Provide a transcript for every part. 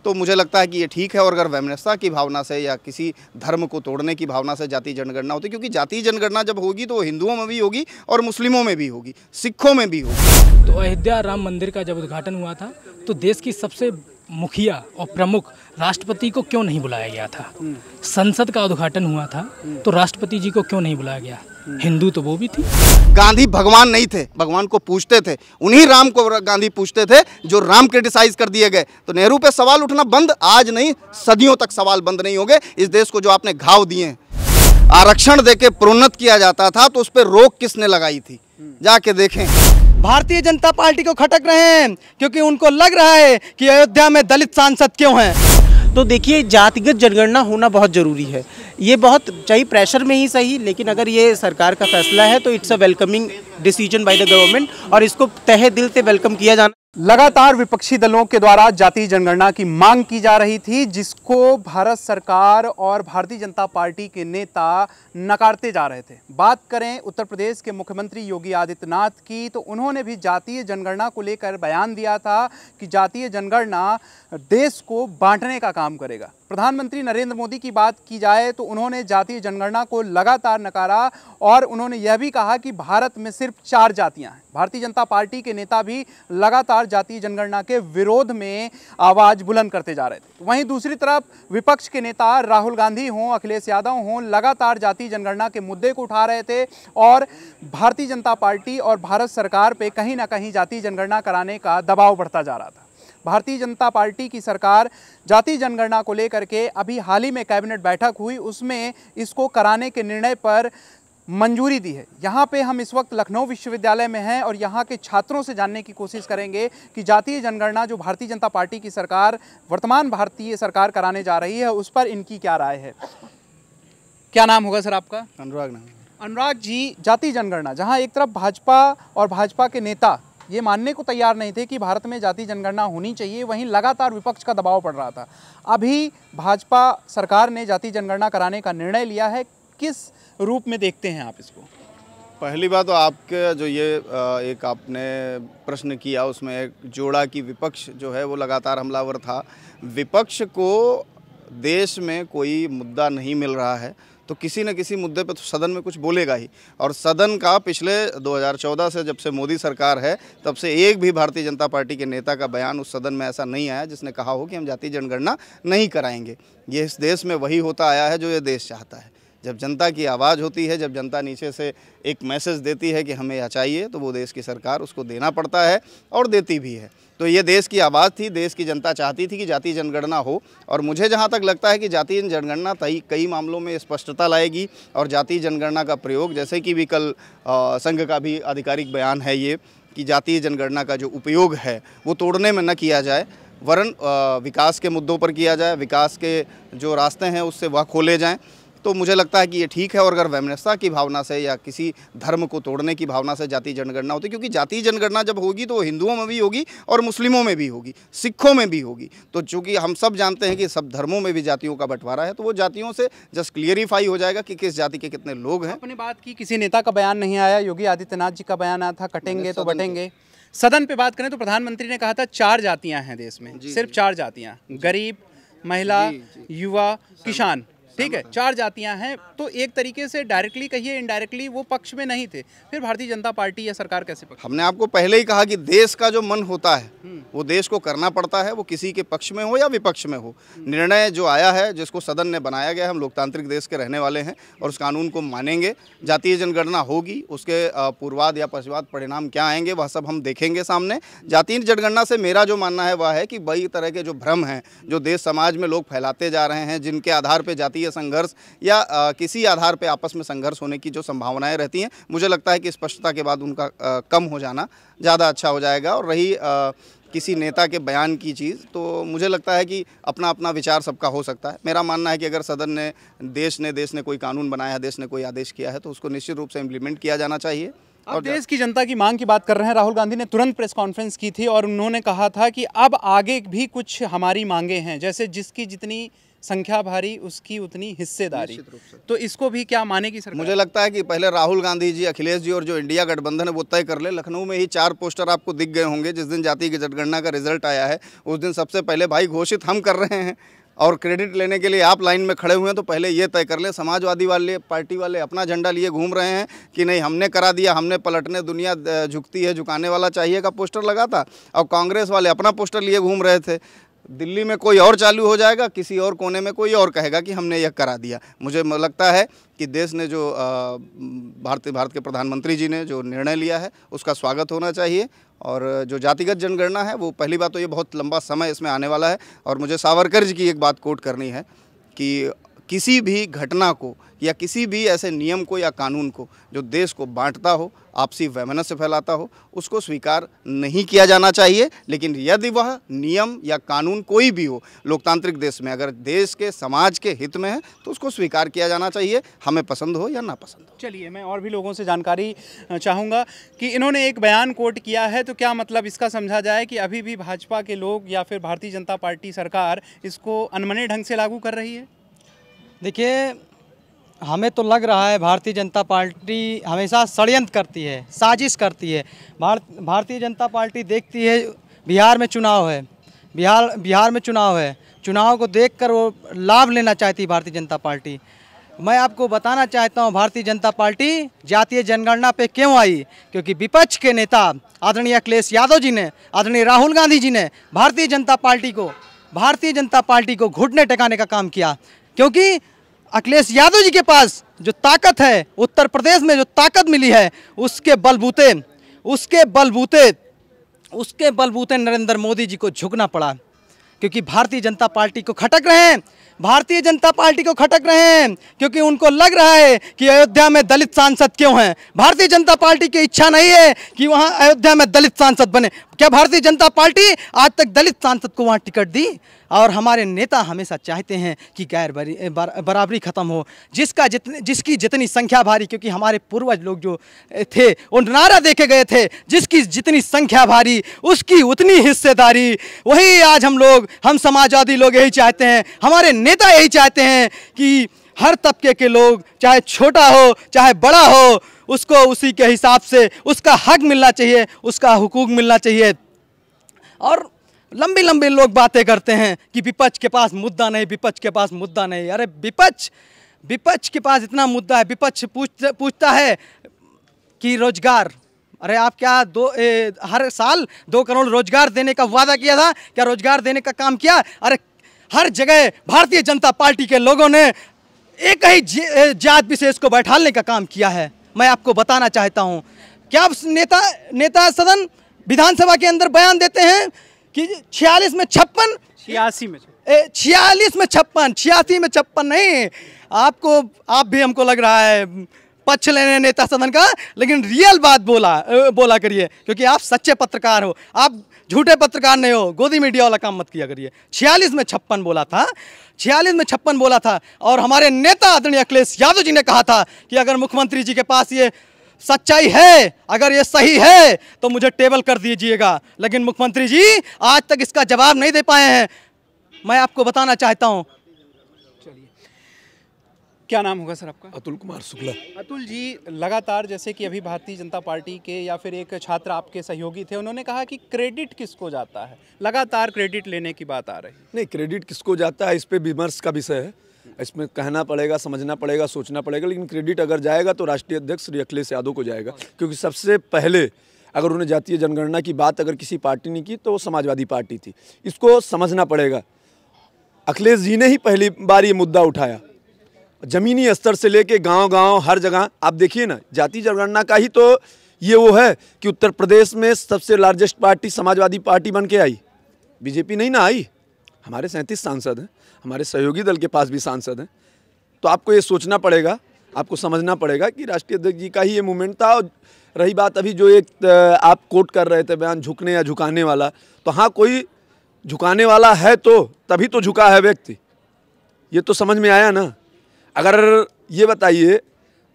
तो मुझे लगता है कि ये ठीक है। और अगर वैमनस्यता की भावना से या किसी धर्म को तोड़ने की भावना से जातीय जनगणना होती, क्योंकि जातीय जनगणना जब होगी तो वो हिंदुओं में भी होगी और मुस्लिमों में भी होगी, सिखों में भी होगी। तो अयोध्या राम मंदिर का जब उद्घाटन हुआ था तो देश की सबसे मुखिया और प्रमुख राष्ट्रपति को क्यों नहीं बुलाया गया था? संसद का उद्घाटन हुआ था तो राष्ट्रपति जी को क्यों नहीं बुलाया गया? हिंदू तो वो भी थी। गांधी भगवान नहीं थे, भगवान को पूछते थे, उन्हीं राम को गांधी पूछते थे जो राम क्रिटिसाइज कर दिए गए। तो नेहरू पे सवाल उठना बंद, आज नहीं सदियों तक सवाल बंद नहीं होंगे। इस देश को जो आपने घाव दिए हैं, आरक्षण देके प्रोन्नत किया जाता था तो उस पर रोक किसने लगाई थी, जाके देखें। भारतीय जनता पार्टी को खटक रहे हैं क्योंकि उनको लग रहा है कि अयोध्या में दलित सांसद क्यों हैं। तो देखिए, जातिगत जनगणना होना बहुत ज़रूरी है। ये बहुत चाहे प्रेशर में ही सही, लेकिन अगर ये सरकार का फैसला है तो it's a welcoming decision by the government और इसको तहे दिल से वेलकम किया जाना। लगातार विपक्षी दलों के द्वारा जातीय जनगणना की मांग की जा रही थी, जिसको भारत सरकार और भारतीय जनता पार्टी के नेता नकारते जा रहे थे। बात करें उत्तर प्रदेश के मुख्यमंत्री योगी आदित्यनाथ की, तो उन्होंने भी जातीय जनगणना को लेकर बयान दिया था कि जातीय जनगणना देश को बांटने का काम करेगा। प्रधानमंत्री नरेंद्र मोदी की बात की जाए तो उन्होंने जातीय जनगणना को लगातार नकारा और उन्होंने यह भी कहा कि भारत में सिर्फ 4 जातियां हैं। भारतीय जनता पार्टी के नेता भी लगातार जातीय जनगणना के विरोध में आवाज़ बुलंद करते जा रहे थे। वहीं दूसरी तरफ विपक्ष के नेता राहुल गांधी हों, अखिलेश यादव हों, लगातार जातीय जनगणना के मुद्दे को उठा रहे थे और भारतीय जनता पार्टी और भारत सरकार पे कहीं ना कहीं जातीय जनगणना कराने का दबाव बढ़ता जा रहा था। भारतीय जनता पार्टी की सरकार जातीय जनगणना को लेकर के अभी हाल ही में कैबिनेट बैठक हुई, उसमें इसको कराने के निर्णय पर मंजूरी दी है। यहाँ पे हम इस वक्त लखनऊ विश्वविद्यालय में हैं और यहाँ के छात्रों से जानने की कोशिश करेंगे कि जातीय जनगणना जो भारतीय जनता पार्टी की सरकार, वर्तमान भारतीय सरकार कराने जा रही है, उस पर इनकी क्या राय है। क्या नाम होगा सर आपका? अनुराग नाम। अनुराग जी, जातीय जनगणना, जहाँ एक तरफ भाजपा और भाजपा के नेता ये मानने को तैयार नहीं थे कि भारत में जातीय जनगणना होनी चाहिए, वहीं लगातार विपक्ष का दबाव पड़ रहा था। अभी भाजपा सरकार ने जातीय जनगणना कराने का निर्णय लिया है, किस रूप में देखते हैं आप इसको? पहली बात तो आपके जो ये एक आपने प्रश्न किया उसमें एक जोड़ा कि विपक्ष जो है वो लगातार हमलावर था। विपक्ष को देश में कोई मुद्दा नहीं मिल रहा है तो किसी न किसी मुद्दे पर तो सदन में कुछ बोलेगा ही। और सदन का पिछले 2014 से जब से मोदी सरकार है तब से एक भी भारतीय जनता पार्टी के नेता का बयान उस सदन में ऐसा नहीं आया जिसने कहा हो कि हम जातीय जनगणना नहीं कराएंगे। ये इस देश में वही होता आया है जो ये देश चाहता है। जब जनता की आवाज़ होती है, जब जनता नीचे से एक मैसेज देती है कि हमें यह चाहिए, तो वो देश की सरकार उसको देना पड़ता है और देती भी है। तो ये देश की आवाज़ थी, देश की जनता चाहती थी कि जातीय जनगणना हो। और मुझे जहाँ तक लगता है कि जातीय जनगणना कई मामलों में स्पष्टता लाएगी और जातीय जनगणना का प्रयोग, जैसे कि भी कल संघ का भी आधिकारिक बयान है ये कि जातीय जनगणना का जो उपयोग है वो तोड़ने में न किया जाए, वरन विकास के मुद्दों पर किया जाए, विकास के जो रास्ते हैं उससे वह खोले जाएँ। तो मुझे लगता है कि ये ठीक है। और अगर वैमनस्यता की भावना से या किसी धर्म को तोड़ने की भावना से जातीय जनगणना होती, क्योंकि जातीय जनगणना जब होगी तो वो हिंदुओं में भी होगी और मुस्लिमों में भी होगी, सिखों में भी होगी। तो चूँकि हम सब जानते हैं कि सब धर्मों में भी जातियों का बंटवारा है, तो वो जातियों से जस्ट क्लियरिफाई हो जाएगा कि किस जाति के कितने लोग हैं। आपने बात की किसी नेता का बयान नहीं आया, योगी आदित्यनाथ जी का बयान आया था, कटेंगे तो बटेंगे। सदन पे बात करें तो प्रधानमंत्री ने कहा था 4 जातियां हैं देश में, सिर्फ 4 जातियां, गरीब, महिला, युवा, किसान, ठीक है, 4 जातियां हैं। तो एक तरीके से डायरेक्टली कहिए इनडायरेक्टली वो पक्ष में नहीं थे, फिर भारतीय जनता पार्टी या सरकार कैसे पक्ष? हमने आपको पहले ही कहा कि देश का जो मन होता है वो देश को करना पड़ता है, वो किसी के पक्ष में हो या विपक्ष में हो। निर्णय जो आया है, जिसको सदन ने बनाया गया है, हम लोकतांत्रिक देश के रहने वाले हैं और उस कानून को मानेंगे। जातीय जनगणना होगी, उसके पूर्वाद या पश्चात परिणाम क्या आएंगे वह सब हम देखेंगे सामने। जातीय जनगणना से मेरा जो मानना है वह है कि कई तरह के जो भ्रम हैं जो देश समाज में लोग फैलाते जा रहे हैं, जिनके आधार पर जातीय संघर्ष या किसी आधार पे आपस में संघर्ष होने की जो संभावनाएं रहती हैं, मुझे लगता है कि स्पष्टता के बाद उनका कम हो जाना ज़्यादा अच्छा हो जाएगा। और रही किसी नेता के बयान की चीज़, तो मुझे लगता है कि अपना अपना विचार सबका हो सकता है। मेरा मानना है कि अगर सदन ने देश ने कोई कानून बनाया है, देश ने कोई आदेश किया है, तो उसको निश्चित रूप से इम्प्लीमेंट किया जाना चाहिए अब देश की जनता की मांग की बात कर रहे हैं। राहुल गांधी ने तुरंत प्रेस कॉन्फ्रेंस की थी और उन्होंने कहा था कि अब आगे भी कुछ हमारी मांगे हैं, जैसे जिसकी जितनी संख्या भारी उसकी उतनी हिस्सेदारी। तो इसको भी क्या मानेगी सरकार? मुझे लगता है कि पहले राहुल गांधी जी, अखिलेश जी और जो इंडिया गठबंधन है वो तय कर ले। लखनऊ में ही 4 पोस्टर आपको दिख गए होंगे। जिस दिन जाति की जनगणना का रिजल्ट आया है उस दिन सबसे पहले भाई घोषित हम कर रहे हैं, और क्रेडिट लेने के लिए आप लाइन में खड़े हुए हैं तो पहले ये तय कर ले। समाजवादी वाले पार्टी वाले अपना झंडा लिए घूम रहे हैं कि नहीं हमने करा दिया, हमने पलटने दुनिया झुकती है, झुकाने वाला चाहिए का पोस्टर लगा था, और कांग्रेस वाले अपना पोस्टर लिए घूम रहे थे। दिल्ली में कोई और चालू हो जाएगा, किसी और कोने में कोई और कहेगा कि हमने यह करा दिया। मुझे लगता है कि देश ने जो भारत के प्रधानमंत्री जी ने जो निर्णय लिया है उसका स्वागत होना चाहिए। और जो जातिगत जनगणना है वो पहली बात तो ये बहुत लंबा समय इसमें आने वाला है। और मुझे सावरकर जी की एक बात कोट करनी है कि किसी भी घटना को या किसी भी ऐसे नियम को या कानून को जो देश को बांटता हो, आपसी वैमनस्य फैलाता हो, उसको स्वीकार नहीं किया जाना चाहिए। लेकिन यदि वह नियम या कानून कोई भी हो लोकतांत्रिक देश में, अगर देश के समाज के हित में है तो उसको स्वीकार किया जाना चाहिए, हमें पसंद हो या ना पसंद हो। चलिए, मैं और भी लोगों से जानकारी चाहूँगा कि इन्होंने एक बयान कोट किया है, तो क्या मतलब इसका समझा जाए कि अभी भी भाजपा के लोग या फिर भारतीय जनता पार्टी सरकार इसको अनमने ढंग से लागू कर रही है? देखिए, हमें तो लग रहा है भारतीय जनता पार्टी हमेशा षड्यंत्र करती है, साजिश करती है। भारतीय जनता पार्टी देखती है बिहार में चुनाव है, बिहार में चुनाव है, चुनाव को देखकर वो लाभ लेना चाहती है भारतीय जनता पार्टी। मैं आपको बताना चाहता हूँ भारतीय जनता पार्टी जातीय जनगणना पे क्यों आई, क्योंकि विपक्ष के नेता आदरणीय अखिलेश यादव जी ने, आदरणीय राहुल गांधी जी ने भारतीय जनता पार्टी को घुटने टेकाने का काम किया। क्योंकि अखिलेश यादव जी के पास जो ताकत है, उत्तर प्रदेश में जो ताकत मिली है, उसके बलबूते नरेंद्र मोदी जी को झुकना पड़ा। क्योंकि भारतीय जनता पार्टी को खटक रहे हैं, क्योंकि उनको लग रहा है कि अयोध्या में दलित सांसद क्यों हैं। भारतीय जनता पार्टी की इच्छा नहीं है कि वहां अयोध्या में दलित सांसद बने। क्या भारतीय जनता पार्टी आज तक दलित सांसद को वहां टिकट दी? और हमारे नेता हमेशा चाहते हैं कि बराबरी खत्म हो, जिसकी जितनी संख्या भारी, क्योंकि हमारे पूर्वज लोग जो थे वो नारा देके गए थे, जिसकी जितनी संख्या भारी उसकी उतनी हिस्सेदारी। वही आज हम समाजवादी लोग यही चाहते हैं, हमारे नेता यही चाहते हैं कि हर तबके के लोग, चाहे छोटा हो चाहे बड़ा हो, उसको उसी के हिसाब से उसका हक मिलना चाहिए, उसका हुकूक मिलना चाहिए। और लंबी लोग बातें करते हैं कि विपक्ष के पास मुद्दा नहीं। अरे विपक्ष के पास इतना मुद्दा है। विपक्ष पूछता है कि रोजगार, अरे आप क्या हर साल 2 करोड़ रोजगार देने का वादा किया था, क्या रोजगार देने का काम किया? अरे हर जगह भारतीय जनता पार्टी के लोगों ने एक ही जात विशेष को बैठाने का काम किया है। मैं आपको बताना चाहता हूँ, क्या नेता सदन विधानसभा के अंदर बयान देते हैं कि 86 में 56 नहीं। आप भी हमको लग रहा है पक्ष लेने नेता सदन का, लेकिन रियल बात बोला करिए, क्योंकि आप सच्चे पत्रकार हो, आप झूठे पत्रकार नहीं हो। गोदी मीडिया वाला काम मत किया करिए। 46 में 56 बोला था। और हमारे नेता आदरणीय अखिलेश यादव जी ने कहा था कि अगर मुख्यमंत्री जी के पास ये सच्चाई है, अगर ये सही है तो मुझे टेबल कर दीजिएगा। लेकिन मुख्यमंत्री जी आज तक इसका जवाब नहीं दे पाए हैं। मैं आपको बताना चाहता हूं। चलिए, क्या नाम होगा सर आपका? अतुल कुमार शुक्ला। अतुल जी, लगातार जैसे कि अभी भारतीय जनता पार्टी के या फिर एक छात्र आपके सहयोगी थे, उन्होंने कहा कि क्रेडिट किसको जाता है, लगातार क्रेडिट लेने की बात आ रही। नहीं, क्रेडिट किसको जाता है इस पे विमर्श का विषय है। इसमें कहना पड़ेगा, समझना पड़ेगा, सोचना पड़ेगा। लेकिन क्रेडिट अगर जाएगा तो राष्ट्रीय अध्यक्ष श्री अखिलेश यादव को जाएगा, क्योंकि सबसे पहले अगर उन्होंने जातीय जनगणना की बात अगर किसी पार्टी ने की तो वो समाजवादी पार्टी थी। इसको समझना पड़ेगा। अखिलेश जी ने ही पहली बार ये मुद्दा उठाया, जमीनी स्तर से लेके गांव हर जगह। आप देखिए ना, जातीय जनगणना का ही तो ये वो है कि उत्तर प्रदेश में सबसे लार्जेस्ट पार्टी समाजवादी पार्टी बन के आई, बीजेपी नहीं ना आई। हमारे 37 सांसद हैं, हमारे सहयोगी दल के पास भी सांसद हैं। तो आपको ये सोचना पड़ेगा, आपको समझना पड़ेगा कि राष्ट्रीय अध्यक्ष जी का ही ये मूवमेंट था। और रही बात अभी जो एक आप कोट कर रहे थे बयान, झुकने या झुकाने वाला, तो हाँ, कोई झुकाने वाला है तो तभी तो झुका है व्यक्ति। ये तो समझ में आया ना। अगर ये बताइए,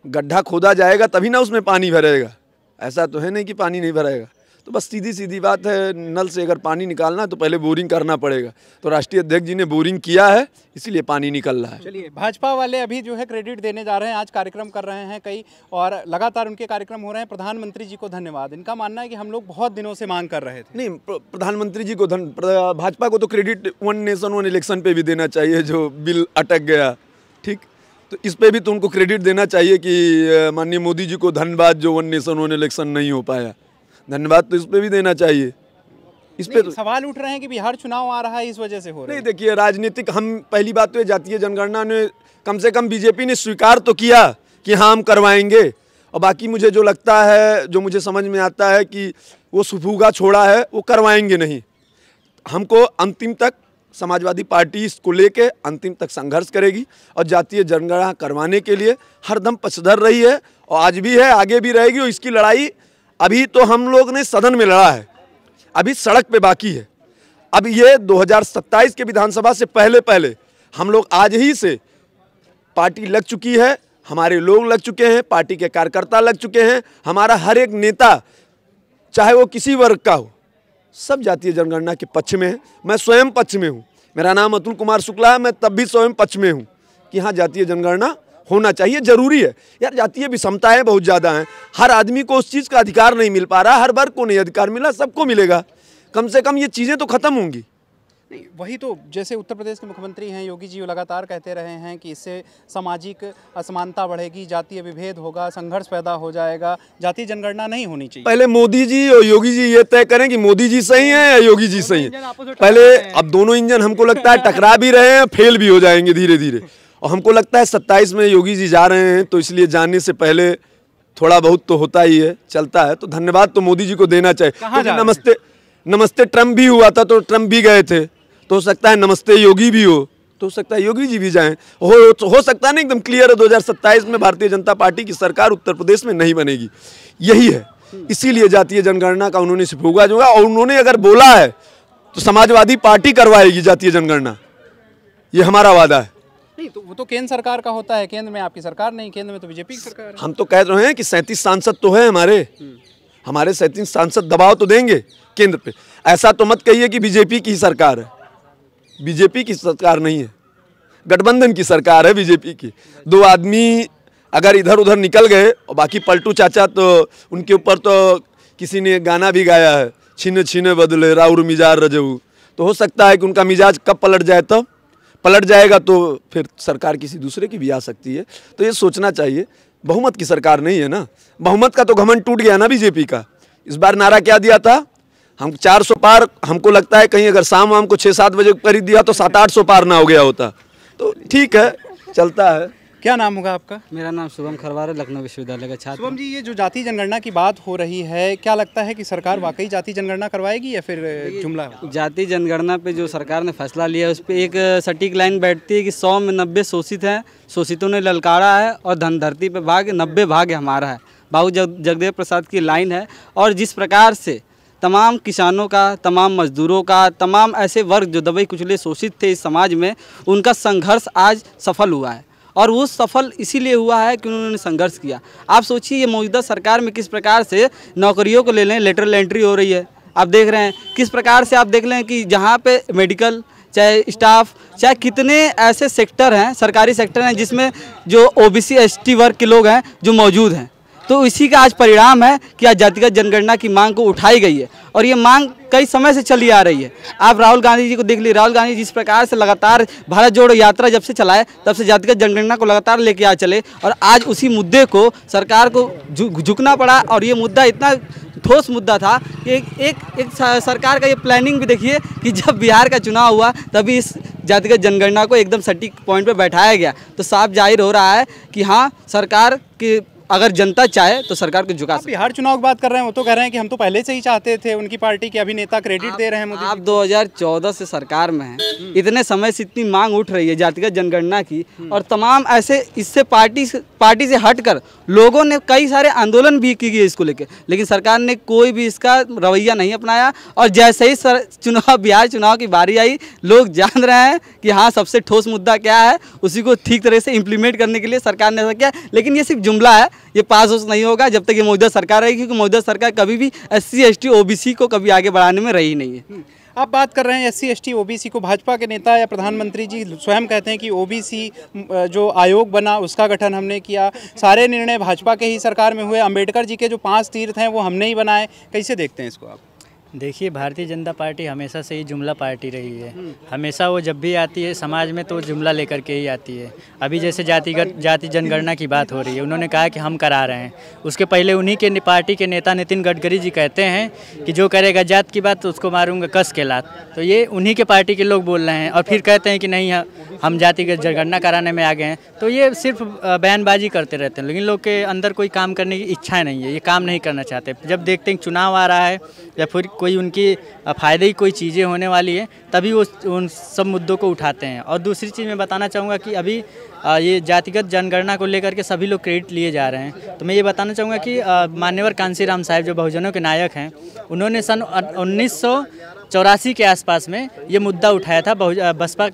गड्ढा खोदा जाएगा तभी ना उसमें पानी भरेगा। ऐसा तो है नहीं कि पानी नहीं भराएगा। तो बस सीधी सीधी बात है, नल से अगर पानी निकालना है तो पहले बोरिंग करना पड़ेगा। तो राष्ट्रीय अध्यक्ष जी ने बोरिंग किया है, इसीलिए पानी निकल रहा है। चलिए, भाजपा वाले अभी जो है क्रेडिट देने जा रहे हैं, आज कार्यक्रम कर रहे हैं कई, और लगातार उनके कार्यक्रम हो रहे हैं। प्रधानमंत्री जी को धन्यवाद। इनका मानना है कि हम लोग बहुत दिनों से मांग कर रहे थे। नहीं, प्रधानमंत्री जी को भाजपा को तो credit one nation one election पे भी देना चाहिए, जो बिल अटक गया, ठीक, तो इस पे भी तो उनको क्रेडिट देना चाहिए कि माननीय मोदी जी को धन्यवाद, जो वन नेशन वन इलेक्शन नहीं हो पाया, धन्यवाद तो इस पे भी देना चाहिए। इस पे तो सवाल उठ रहे हैं कि बिहार चुनाव आ रहा है, इस वजह से हो रहा है। नहीं, देखिए, राजनीतिक, हम पहली बात तो जातीय जनगणना ने कम से कम बीजेपी ने स्वीकार तो किया कि हाँ हम करवाएंगे, और बाकी मुझे जो लगता है, जो मुझे समझ में आता है कि वो सुफूगा छोड़ा है, वो करवाएंगे नहीं। हमको अंतिम तक समाजवादी पार्टी इसको लेके अंतिम तक संघर्ष करेगी और जातीय जनगणना करवाने के लिए हरदम पक्षधर रही है, और आज भी है, आगे भी रहेगी। और इसकी लड़ाई अभी तो हम लोग ने सदन में लड़ा है, अभी सड़क पे बाकी है। अब ये 2027 के विधानसभा से पहले पहले हम लोग आज ही से पार्टी लग चुकी है, हमारे लोग लग चुके हैं, पार्टी के कार्यकर्ता लग चुके हैं, हमारा हर एक नेता चाहे वो किसी वर्ग का हो, सब जातीय जनगणना के पक्ष में है। मैं स्वयं पक्ष में हूँ, मेरा नाम अतुल कुमार शुक्ला है, मैं तब भी स्वयं पक्ष में हूँ कि हाँ जातीय जनगणना होना चाहिए, जरूरी है। यार, जातीय विषमताएं बहुत ज़्यादा हैं, हर आदमी को उस चीज़ का अधिकार नहीं मिल पा रहा, हर वर्ग को नहीं अधिकार मिला, सबको मिलेगा। कम से कम ये चीज़ें तो खत्म होंगी। नहीं, वही तो, जैसे उत्तर प्रदेश के मुख्यमंत्री हैं योगी जी, लगातार कहते रहे हैं कि इससे सामाजिक असमानता बढ़ेगी, जातीय विभेद होगा, संघर्ष पैदा हो जाएगा, जातीय जनगणना नहीं होनी चाहिए। पहले मोदी जी और योगी जी ये तय करें कि मोदी जी सही हैं या योगी जी सही हैं। पहले, अब दोनों इंजन हमको लगता है टकरा भी रहे हैं, फेल भी हो जाएंगे धीरे धीरे। और हमको लगता है 27 में योगी जी जा रहे हैं, तो इसलिए जाने से पहले थोड़ा बहुत तो होता ही है, चलता है। तो धन्यवाद तो मोदी जी को देना चाहिए। नमस्ते ट्रम्प भी हुआ था, तो ट्रम्प भी गए थे, तो हो सकता है नमस्ते योगी भी हो, तो हो सकता है योगी जी भी जाएं। हो सकता है ना, एकदम क्लियर है 2027 में भारतीय जनता पार्टी की सरकार उत्तर प्रदेश में नहीं बनेगी, यही है। इसीलिए जातीय जनगणना का उन्होंने सिफूगा जोगा, और उन्होंने अगर बोला है तो समाजवादी पार्टी करवाएगी जातीय जनगणना, ये हमारा वादा है। नहीं, तो वो तो केंद्र सरकार का होता है, केंद्र में आपकी सरकार नहीं, केंद्र में तो बीजेपी की सरकार है। हम तो कह रहे हैं कि 37 सांसद तो है हमारे 37 सांसद दबाव तो देंगे केंद्र पे। ऐसा तो मत कहिए कि बीजेपी की सरकार है, बीजेपी की सरकार नहीं है, गठबंधन की सरकार है बीजेपी की। दो आदमी अगर इधर उधर निकल गए, और बाकी पलटू चाचा तो उनके ऊपर तो किसी ने गाना भी गाया है, छीने छीने बदले राउर मिजाज रजऊ, तो हो सकता है कि उनका मिजाज कब पलट जाए, तब पलट जाएगा तो फिर सरकार किसी दूसरे की भी आ सकती है। तो ये सोचना चाहिए, बहुमत की सरकार नहीं है ना, बहुमत का तो घमंड टूट गया ना बीजेपी का। इस बार नारा क्या दिया था, हम 400 पार, हमको लगता है कहीं अगर शाम वाम को 6-7 बजे कर दिया तो 700-800 पार ना हो गया होता। तो ठीक है, चलता है। क्या नाम होगा आपका? मेरा नाम शुभम खरवार है, लखनऊ विश्वविद्यालय का छात्र। शुभम जी, ये जो जाति जनगणना की बात हो रही है, क्या लगता है कि सरकार वाकई जाति जनगणना करवाएगी या फिर जुमला? जाति जनगणना पे जो सरकार ने फैसला लिया है उस पर एक सटीक लाइन बैठती है कि 100 में 90 शोषित हैं, शोषितों ने ललकारा है, और धन धरती पे भाग्य 90 भाग्य हमारा है। बाबू जगदेव प्रसाद की लाइन है। और जिस प्रकार से तमाम किसानों का, तमाम मजदूरों का, तमाम ऐसे वर्ग जो दबे कुचले शोषित थे इस समाज में, उनका संघर्ष आज सफल हुआ है। और वो सफल इसीलिए हुआ है कि उन्होंने संघर्ष किया। आप सोचिए ये मौजूदा सरकार में किस प्रकार से नौकरियों को ले लें, लेटरल एंट्री हो रही है, आप देख रहे हैं किस प्रकार से। आप देख लें कि जहाँ पे मेडिकल, चाहे स्टाफ, चाहे कितने ऐसे सेक्टर हैं, सरकारी सेक्टर हैं जिसमें जो ओबीसी एसटी वर्ग के लोग हैं जो मौजूद हैं। तो इसी का आज परिणाम है कि आज जातिगत जनगणना की मांग को उठाई गई है, और ये मांग कई समय से चली आ रही है। आप राहुल गांधी जी को देख लीजिए, राहुल गांधी जिस प्रकार से लगातार भारत जोड़ो यात्रा जब से चलाए तब से जातिगत जनगणना को लगातार लेके आ चले, और आज उसी मुद्दे को सरकार को झुकना पड़ा। और ये मुद्दा इतना ठोस मुद्दा था कि एक सरकार का ये प्लानिंग भी देखिए कि जब बिहार का चुनाव हुआ तभी इस जातिगत जनगणना को एकदम सटीक पॉइंट पे बैठाया गया। तो साफ जाहिर हो रहा है कि हाँ, सरकार की अगर जनता चाहे तो सरकार को झुका सकती है। बिहार चुनाव की बात कर रहे हैं, वो तो कह रहे हैं कि हम तो पहले से ही चाहते थे, उनकी पार्टी के अभिनेता क्रेडिट दे रहे हैं मोदी। आप 2014 से सरकार में हैं, इतने समय से इतनी मांग उठ रही है जातिगत जनगणना की, और तमाम ऐसे इससे पार्टी से हटकर लोगों ने कई सारे आंदोलन भी किए इसको लेकर, लेकिन सरकार ने कोई भी इसका रवैया नहीं अपनाया। और जैसे ही बिहार चुनाव की बारी आई, लोग जान रहे हैं कि हाँ सबसे ठोस मुद्दा क्या है, उसी को ठीक तरह से इम्प्लीमेंट करने के लिए सरकार ने ऐसा किया। लेकिन ये सिर्फ जुमला है, ये पास उस नहीं होगा जब तक ये मौजूदा सरकार रहेगी, क्योंकि मौजूदा सरकार कभी भी SC ST OBC को कभी आगे बढ़ाने में रही नहीं है। आप बात कर रहे हैं SC ST OBC को, भाजपा के नेता या प्रधानमंत्री जी स्वयं कहते हैं कि OBC जो आयोग बना उसका गठन हमने किया, सारे निर्णय भाजपा के ही सरकार में हुए, अंबेडकर जी के जो 5 तीर्थ हैं वो हमने ही बनाए। कैसे देखते हैं इसको आप? देखिए, भारतीय जनता पार्टी हमेशा से ही जुमला पार्टी रही है। हमेशा वो जब भी आती है समाज में तो जुमला लेकर के ही आती है। अभी जैसे जाति जनगणना की बात हो रही है, उन्होंने कहा कि हम करा रहे हैं। उसके पहले उन्हीं के पार्टी के नेता नितिन गडकरी जी कहते हैं कि जो करेगा जात की बात तो उसको मारूंगा कस के लात। तो ये उन्हीं के पार्टी के लोग बोल रहे हैं और फिर कहते हैं कि नहीं हम जातिगत जनगणना कराने में आ गए हैं। तो ये सिर्फ बयानबाजी करते रहते हैं, लेकिन लोग के अंदर कोई काम करने की इच्छा नहीं है, ये काम नहीं करना चाहते। जब देखते हैं चुनाव आ रहा है या फिर कोई उनकी फ़ायदे की कोई चीज़ें होने वाली है तभी वो उन सब मुद्दों को उठाते हैं। और दूसरी चीज़ मैं बताना चाहूँगा कि अभी ये जातिगत जनगणना को लेकर के सभी लोग क्रेडिट लिए जा रहे हैं। तो मैं ये बताना चाहूँगा कि मान्यवर कांशीराम साहब जो बहुजनों के नायक हैं, उन्होंने सन 1984 के आसपास में ये मुद्दा उठाया था। बसपा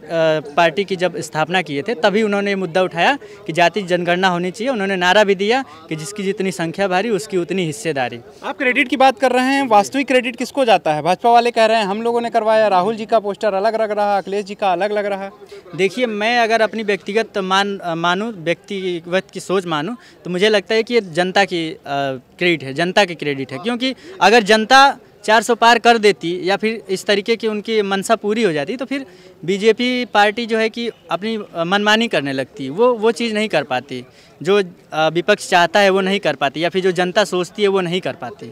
पार्टी की जब स्थापना किए थे तभी उन्होंने ये मुद्दा उठाया कि जाति जनगणना होनी चाहिए। उन्होंने नारा भी दिया कि जिसकी जितनी संख्या भारी उसकी उतनी हिस्सेदारी। आप क्रेडिट की बात कर रहे हैं, वास्तविक क्रेडिट किसको जाता है? भाजपा वाले कह रहे हैं हम लोगों ने करवाया, राहुल जी का पोस्टर अलग लग रहा, अखिलेश जी का अलग लग रहा। देखिए, मैं अगर अपनी व्यक्तिगत व्यक्तिगत की सोच मानूं तो मुझे लगता है कि ये जनता की क्रेडिट है, जनता की क्रेडिट है। क्योंकि अगर जनता 400 पार कर देती या फिर इस तरीके की उनकी मंशा पूरी हो जाती तो फिर बीजेपी पार्टी जो है कि अपनी मनमानी करने लगती, वो चीज़ नहीं कर पाती। जो विपक्ष चाहता है वो नहीं कर पाती, या फिर जो जनता सोचती है वो नहीं कर पाती।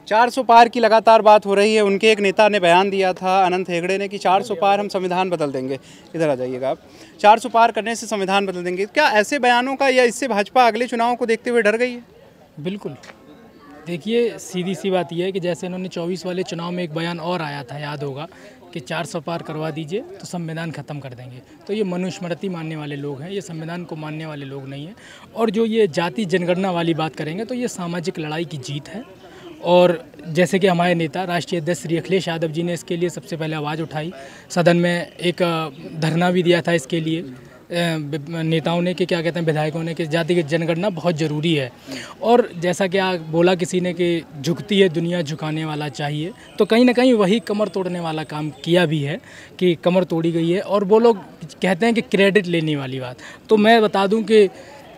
400 पार की लगातार बात हो रही है। उनके एक नेता ने बयान दिया था, अनंत हेगड़े ने, कि 400 पार हम संविधान बदल देंगे। इधर आ जाइएगा आप। 400 पार करने से संविधान बदल देंगे। क्या ऐसे बयानों का या इससे भाजपा अगले चुनावों को देखते हुए डर गई है? बिल्कुल। देखिए, सीधी सी बात यह है कि जैसे इन्होंने 24 वाले चुनाव में एक बयान और आया था, याद होगा, कि 400 पार करवा दीजिए तो संविधान ख़त्म कर देंगे। तो ये मनुस्मृति मानने वाले लोग हैं, ये संविधान को मानने वाले लोग नहीं हैं। और जो ये जाति जनगणना वाली बात करेंगे तो ये सामाजिक लड़ाई की जीत है। और जैसे कि हमारे नेता राष्ट्रीय अध्यक्ष श्री अखिलेश यादव जी ने इसके लिए सबसे पहले आवाज़ उठाई, सदन में एक धरना भी दिया था इसके लिए नेताओं ने, कि क्या कहते हैं विधायकों ने, कि जातिगत जनगणना बहुत ज़रूरी है। और जैसा कि बोला किसी ने कि झुकती है दुनिया झुकाने वाला चाहिए, तो कहीं ना कहीं वही कमर तोड़ने वाला काम किया भी है कि कमर तोड़ी गई है। और वो लोग कहते हैं कि क्रेडिट लेने वाली बात, तो मैं बता दूं कि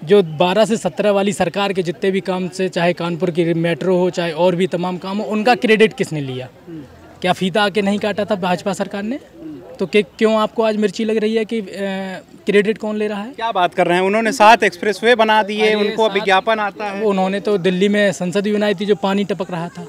जो 12 से 17 वाली सरकार के जितने भी काम से, चाहे कानपुर की मेट्रो हो, चाहे और भी तमाम काम हो, उनका क्रेडिट किसने लिया? क्या फीता आके नहीं काटा था भाजपा सरकार ने? तो क्यों आपको आज मिर्ची लग रही है कि क्रेडिट कौन ले रहा है? क्या बात कर रहे हैं? उन्होंने 7 एक्सप्रेसवे बना दिए, उनको विज्ञापन आता है। उन्होंने तो दिल्ली में संसद भी बनाई थी जो पानी टपक रहा था,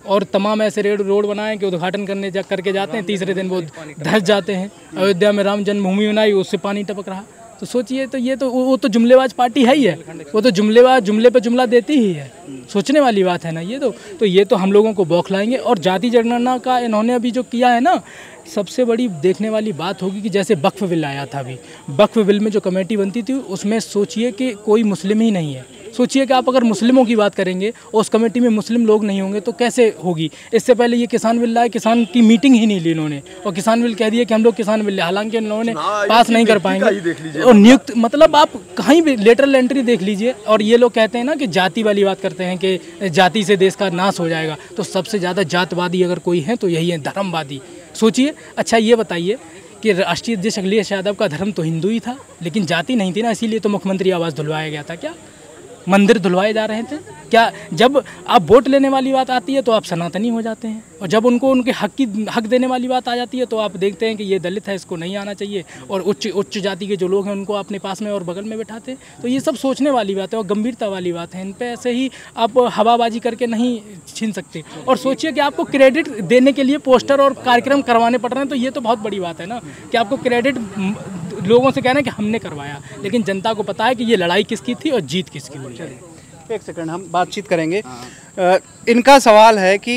और तमाम ऐसे रोड बनाए कि उद्घाटन करके जाते हैं, तीसरे दिन वो धस जाते हैं। अयोध्या में राम जन्मभूमि बनाई, उससे पानी टपक रहा। तो सोचिए, तो ये तो वो तो जुमलेबाज पार्टी है ही है, वो तो जुमले पे जुमला देती ही है। सोचने वाली बात है ना ये तो ये तो हम लोगों को बौखलाएंगे। और जाति जनगणना का इन्होंने अभी जो किया है ना, सबसे बड़ी देखने वाली बात होगी कि जैसे वक्फ बिल आया था, अभी वक्फ बिल में जो कमेटी बनती थी उसमें सोचिए कि कोई मुस्लिम ही नहीं है। सोचिए कि आप अगर मुस्लिमों की बात करेंगे और उस कमेटी में मुस्लिम लोग नहीं होंगे तो कैसे होगी? इससे पहले ये किसान बिल लाए, किसान की मीटिंग ही नहीं ली इन्होंने, और किसान बिल कह दिए कि हम लोग किसान बिल, हालांकि उन्होंने पास नहीं कर पाएंगे। और नियुक्त, मतलब आप कहीं भी लेटरल एंट्री देख लीजिए। और ये लोग कहते हैं ना कि जाति वाली बात करते हैं कि जाति से देश का नाश हो जाएगा, तो सबसे ज़्यादा जातवादी अगर कोई है तो यही है, धर्मवादी। सोचिए, अच्छा ये बताइए कि राष्ट्रीय अध्यक्ष अखिलेश यादव का धर्म तो हिंदू ही था, लेकिन जाति नहीं थी ना, इसीलिए तो मुख्यमंत्री आवास धुलवाया गया था। क्या मंदिर धुलवाए जा रहे थे? क्या जब आप वोट लेने वाली बात आती है तो आप सनातनी हो जाते हैं, और जब उनको उनके हक देने वाली बात आ जाती है तो आप देखते हैं कि ये दलित है, इसको नहीं आना चाहिए, और उच्च जाति के जो लोग हैं उनको अपने पास में और बगल में बैठाते हैं। तो ये सब सोचने वाली बात है और गंभीरता वाली बात है। इन पे ऐसे ही आप हवाबाजी करके नहीं छीन सकते। और सोचिए कि आपको क्रेडिट देने के लिए पोस्टर और कार्यक्रम करवाने पड़ रहे हैं, तो ये तो बहुत बड़ी बात है ना, कि आपको क्रेडिट लोगों से कहना है कि हमने करवाया, लेकिन जनता को पता है कि ये लड़ाई किसकी थी और जीत किसकी हुई है। एक सेकंड, हम बातचीत करेंगे। इनका सवाल है कि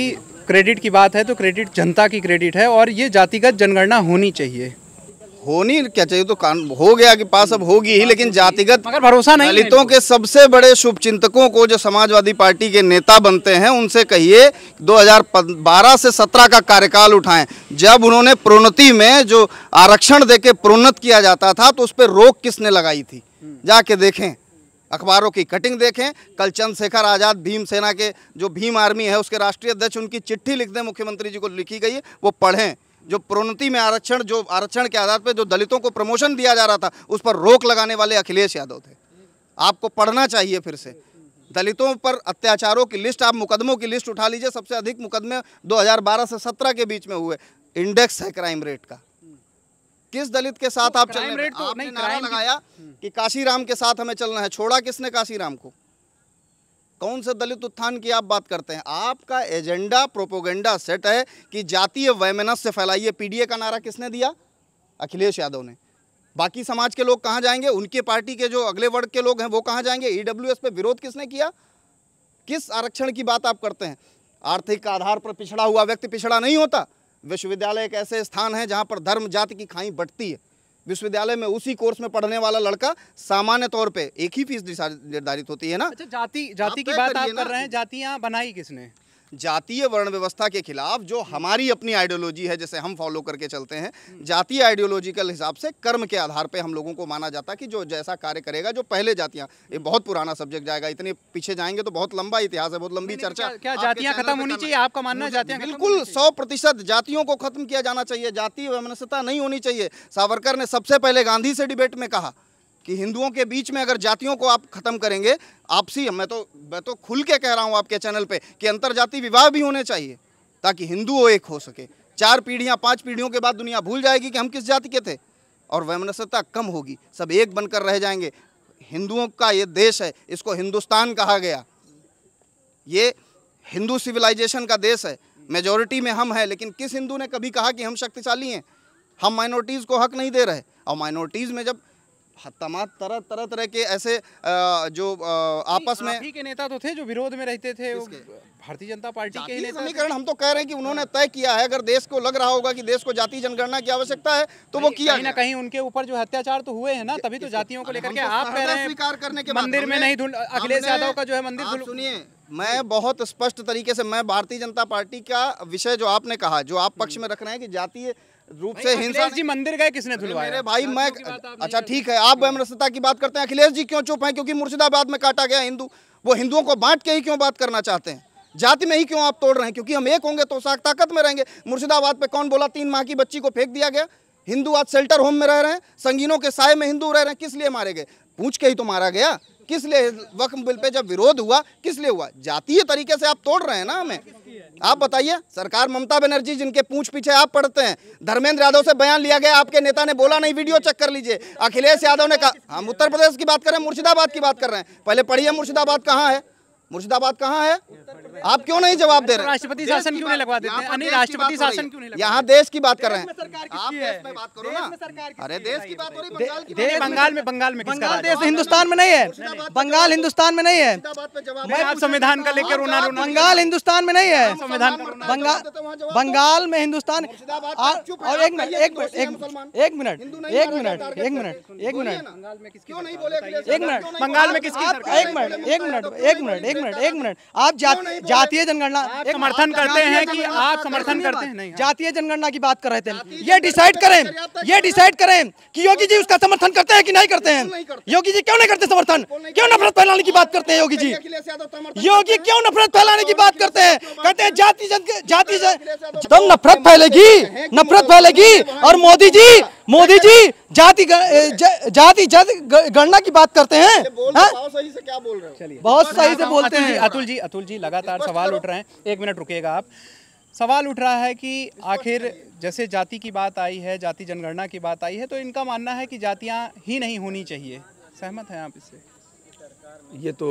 क्रेडिट की बात है तो क्रेडिट जनता की क्रेडिट है, और ये जातिगत जनगणना होनी चाहिए। होनी क्या चाहिए तो हो गया कि पास अब होगी ही, लेकिन जातिगत मगर भरोसा नहीं। दलितों के सबसे बड़े शुभचिंतकों को जो समाजवादी पार्टी के नेता बनते हैं उनसे कहिए 2012 से 17 का कार्यकाल उठाएं, जब उन्होंने प्रोन्नति में जो आरक्षण देके प्रोन्नत किया जाता था तो उस पर रोक किसने लगाई थी, जाके देखें। अखबारों की कटिंग देखें। कल चंद्रशेखर आज़ाद भीम सेना के जो भीम आर्मी है उसके राष्ट्रीय अध्यक्ष, उनकी चिट्ठी लिख दें, मुख्यमंत्री जी को लिखी गई है, वो पढ़ें। जो प्रोन्नति में आरक्षण, जो आरक्षण के आधार पर जो दलितों को प्रमोशन दिया जा रहा था, उस पर रोक लगाने वाले अखिलेश यादव थे। आपको पढ़ना चाहिए फिर से। दलितों पर अत्याचारों की लिस्ट, आप मुकदमों की लिस्ट उठा लीजिए, सबसे अधिक मुकदमे 2012 से 17 के बीच में हुए। इंडेक्स है क्राइम रेट का। किस दलित के साथ आप चल रहे हैं? आपने नारा लगाया कि काशीराम के साथ हमें चलना है, छोड़ा किसने काशीराम को? कौन से दलित उत्थान की आप बात करते हैं? आपका एजेंडा प्रोपोगेंडा सेट है कि जातीय वैमनस्य फैलाइए। पीडीए का नारा किसने दिया? अखिलेश यादव ने। बाकी समाज के लोग कहाँ जाएंगे? उनके पार्टी के जो अगले वर्ग के लोग हैं वो कहाँ जाएंगे? ईडब्ल्यूएस पे विरोध किसने किया? किस आरक्षण की बात आप करते हैं? आर्थिक आधार पर पिछड़ा हुआ व्यक्ति पिछड़ा नहीं होता। विश्वविद्यालय एक ऐसे स्थान है जहाँ पर धर्म जाति की खाई बंटती है। विश्वविद्यालय में उसी कोर्स में पढ़ने वाला लड़का सामान्य तौर पे एक ही फीस निर्धारित होती है ना। अच्छा, जाति की बात आप कर रहे हैं, जातियां बनाई किसने? जातीय वर्ण व्यवस्था के खिलाफ जो हमारी अपनी आइडियोलॉजी है, जैसे हम फॉलो करके चलते हैं, जातीय आइडियोलॉजिकल हिसाब से कर्म के आधार पे हम लोगों को माना जाता है कि जो जैसा कार्य करेगा, जो पहले जातियां, ये बहुत पुराना सब्जेक्ट जाएगा, इतने पीछे जाएंगे तो बहुत लंबा इतिहास है, बहुत लंबी चर्चा। क्या जातियां खत्म होनी चाहिए? आपका मानना है जातियां बिल्कुल 100% जातियों को खत्म किया जाना चाहिए। जातीय वैमनस्यता नहीं होनी चाहिए। सावरकर ने सबसे पहले गांधी से डिबेट में कहा कि हिंदुओं के बीच में अगर जातियों को आप खत्म करेंगे, आपसी, मैं तो खुल के कह रहा हूं आपके चैनल पे कि अंतरजातीय विवाह भी होने चाहिए ताकि हिंदू एक हो सके। 4 पीढ़ियां 5 पीढ़ियों के बाद दुनिया भूल जाएगी कि हम किस जाति के थे और वैमनस्यता कम होगी, सब एक बनकर रह जाएंगे। हिंदुओं का ये देश है, इसको हिंदुस्तान कहा गया। ये हिंदू सिविलाइजेशन का देश है, मेजॉरिटी में हम हैं, लेकिन किस हिंदू ने कभी कहा कि हम शक्तिशाली हैं? हम माइनॉरिटीज़ को हक नहीं दे रहे। और माइनॉरिटीज़ में जब तमाम तरह के ऐसे जो आपस में, आप ही के नेता तो थे जो विरोध में रहते थे, भारतीय जनता पार्टी के ही नेता। समीकरण हम तो कह रहे हैं कि उन्होंने तय किया है। अगर देश को लग रहा होगा कि देश को जातीय जनगणना की आवश्यकता है तो वो किया। कहीं ना कहीं उनके ऊपर जो अत्याचार तो हुए हैं ना, तभी तो जातियों को लेकर के आप कह रहे हैं स्वीकार करने के मंदिर में नहीं धुल, अखिलेश यादव का जो है मंदिर। सुनिए, मैं बहुत स्पष्ट तरीके से, मैं भारतीय जनता पार्टी का विषय जो आपने कहा, जो आप पक्ष में रख रहे हैं कि जातीय रूप से हिंसा, जी मंदिर गए किसने धुलवाया? मेरे भाई, मैं अच्छा ठीक है, आप वैमनस्यता की बात करते हैं। अखिलेश जी क्यों चुप हैं? क्योंकि मुर्शिदाबाद में काटा गया हिंदू। वो हिंदुओं को बांट के ही क्यों बात करना चाहते हैं? जाति में ही क्यों आप तोड़ रहे हैं? क्योंकि हम एक होंगे तो ताकत में रहेंगे। मुर्शिदाबाद पे कौन बोला 3 माह की बच्ची को फेंक दिया गया? हिंदू आज शेल्टर होम में रह रहे हैं, संगीनों के साए में हिंदू रह रहे हैं। किस लिए मारे गए? पूछ के ही तो मारा गया। किस लिए? वक्फ बिल पे जब विरोध हुआ, किस लिए हुआ? जातीय तरीके से आप तोड़ रहे हैं ना हमें। आप बताइए, सरकार ममता बनर्जी जिनके पूंछ पीछे आप पढ़ते हैं, धर्मेंद्र यादव से बयान लिया गया, आपके नेता ने बोला नहीं, वीडियो चेक कर लीजिए। अखिलेश यादव ने कहा, हम उत्तर प्रदेश की बात कर रहे हैं, मुर्शिदाबाद की बात कर रहे हैं। पहले पढ़िए मुर्शिदाबाद कहाँ है, मुर्शिदाबाद कहाँ है? आप क्यों नहीं जवाब दे रहे? राष्ट्रपति शासन क्यों नहीं लगवा देते हैं? नहीं, राष्ट्रपति शासन क्यों नहीं लगवा? यहाँ देश की बात कर रहे हैं, आप देश में बात करो ना। अरे देश की बात हो रही, बंगाल की बात। बंगाल में बंगाल देश हिंदुस्तान में नहीं है, बंगाल हिंदस्तान में नहीं है। आप संविधान का लेकर रोना बंगाल हिंदुस्तान में नहीं है, संविधान बंगाल में हिंदुस्तान। और एक मिनट, आप जातीय जनगणना समर्थन करते हैं कि आप समर्थन करते हैं? नहीं, जातीय जनगणना की बात कर रहे थे। ये डिसाइड करें कि योगी जी उसका समर्थन करते हैं कि नहीं करते हैं। योगी जी क्यों नहीं करते समर्थन? क्यों नफरत फैलाने की बात करते हैं योगी जी? योगी क्यों नफरत फैलाने की बात करते हैं? कहते हैं जाति तब नफरत फैलेगी। और मोदी जी जाति गणना की बात करते हैं। बहुत सही से बोलते हैं। अतुल जी लगातार सवाल उठ रहे हैं, 1 मिनट रुकिएगा आप। सवाल उठ रहा है कि आखिर जैसे जाति की बात आई है, जाति जनगणना की बात आई है, तो इनका मानना है कि जातियां ही नहीं होनी चाहिए। सहमत हैं आप इससे? ये तो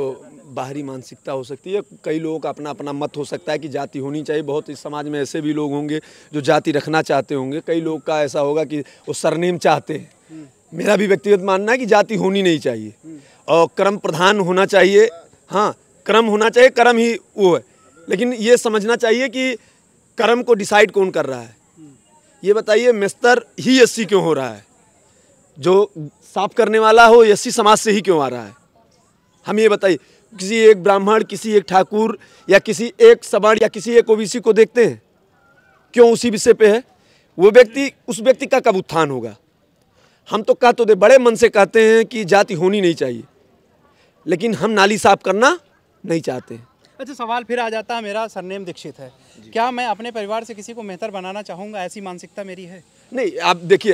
बाहरी मानसिकता हो सकती है। कई लोगों का अपना अपना मत हो सकता है कि जाति होनी चाहिए। बहुत इस समाज में ऐसे भी लोग होंगे जो जाति रखना चाहते होंगे। कई लोग का ऐसा होगा कि वो सरनेम चाहते हैं। मेरा भी व्यक्तिगत मानना है कि जाति होनी नहीं चाहिए और क्रम प्रधान होना चाहिए। हाँ, क्रम होना चाहिए, क्रम ही वो है। लेकिन ये समझना चाहिए कि क्रम को डिसाइड कौन कर रहा है। ये बताइए, मिस्तर ही एससी क्यों हो रहा है? जो साफ करने वाला हो एससी समाज से ही क्यों आ रहा है? हम ये बताइए, किसी एक ब्राह्मण, किसी एक ठाकुर या किसी एक सवर्ण या किसी एक ओबीसी को देखते हैं? क्यों उसी विषय पे है? वो व्यक्ति, उस व्यक्ति का कब उत्थान होगा? हम तो बड़े मन से कहते हैं कि जाति होनी नहीं चाहिए। लेकिन हम नाली साफ करना नहीं चाहते। अच्छा, सवाल फिर आ जाता है मेरा, सरनेम दीक्षित है, क्या मैं अपने परिवार से किसी को मेहतर बनाना चाहूँगा? ऐसी मानसिकता मेरी है? नहीं, आप देखिए,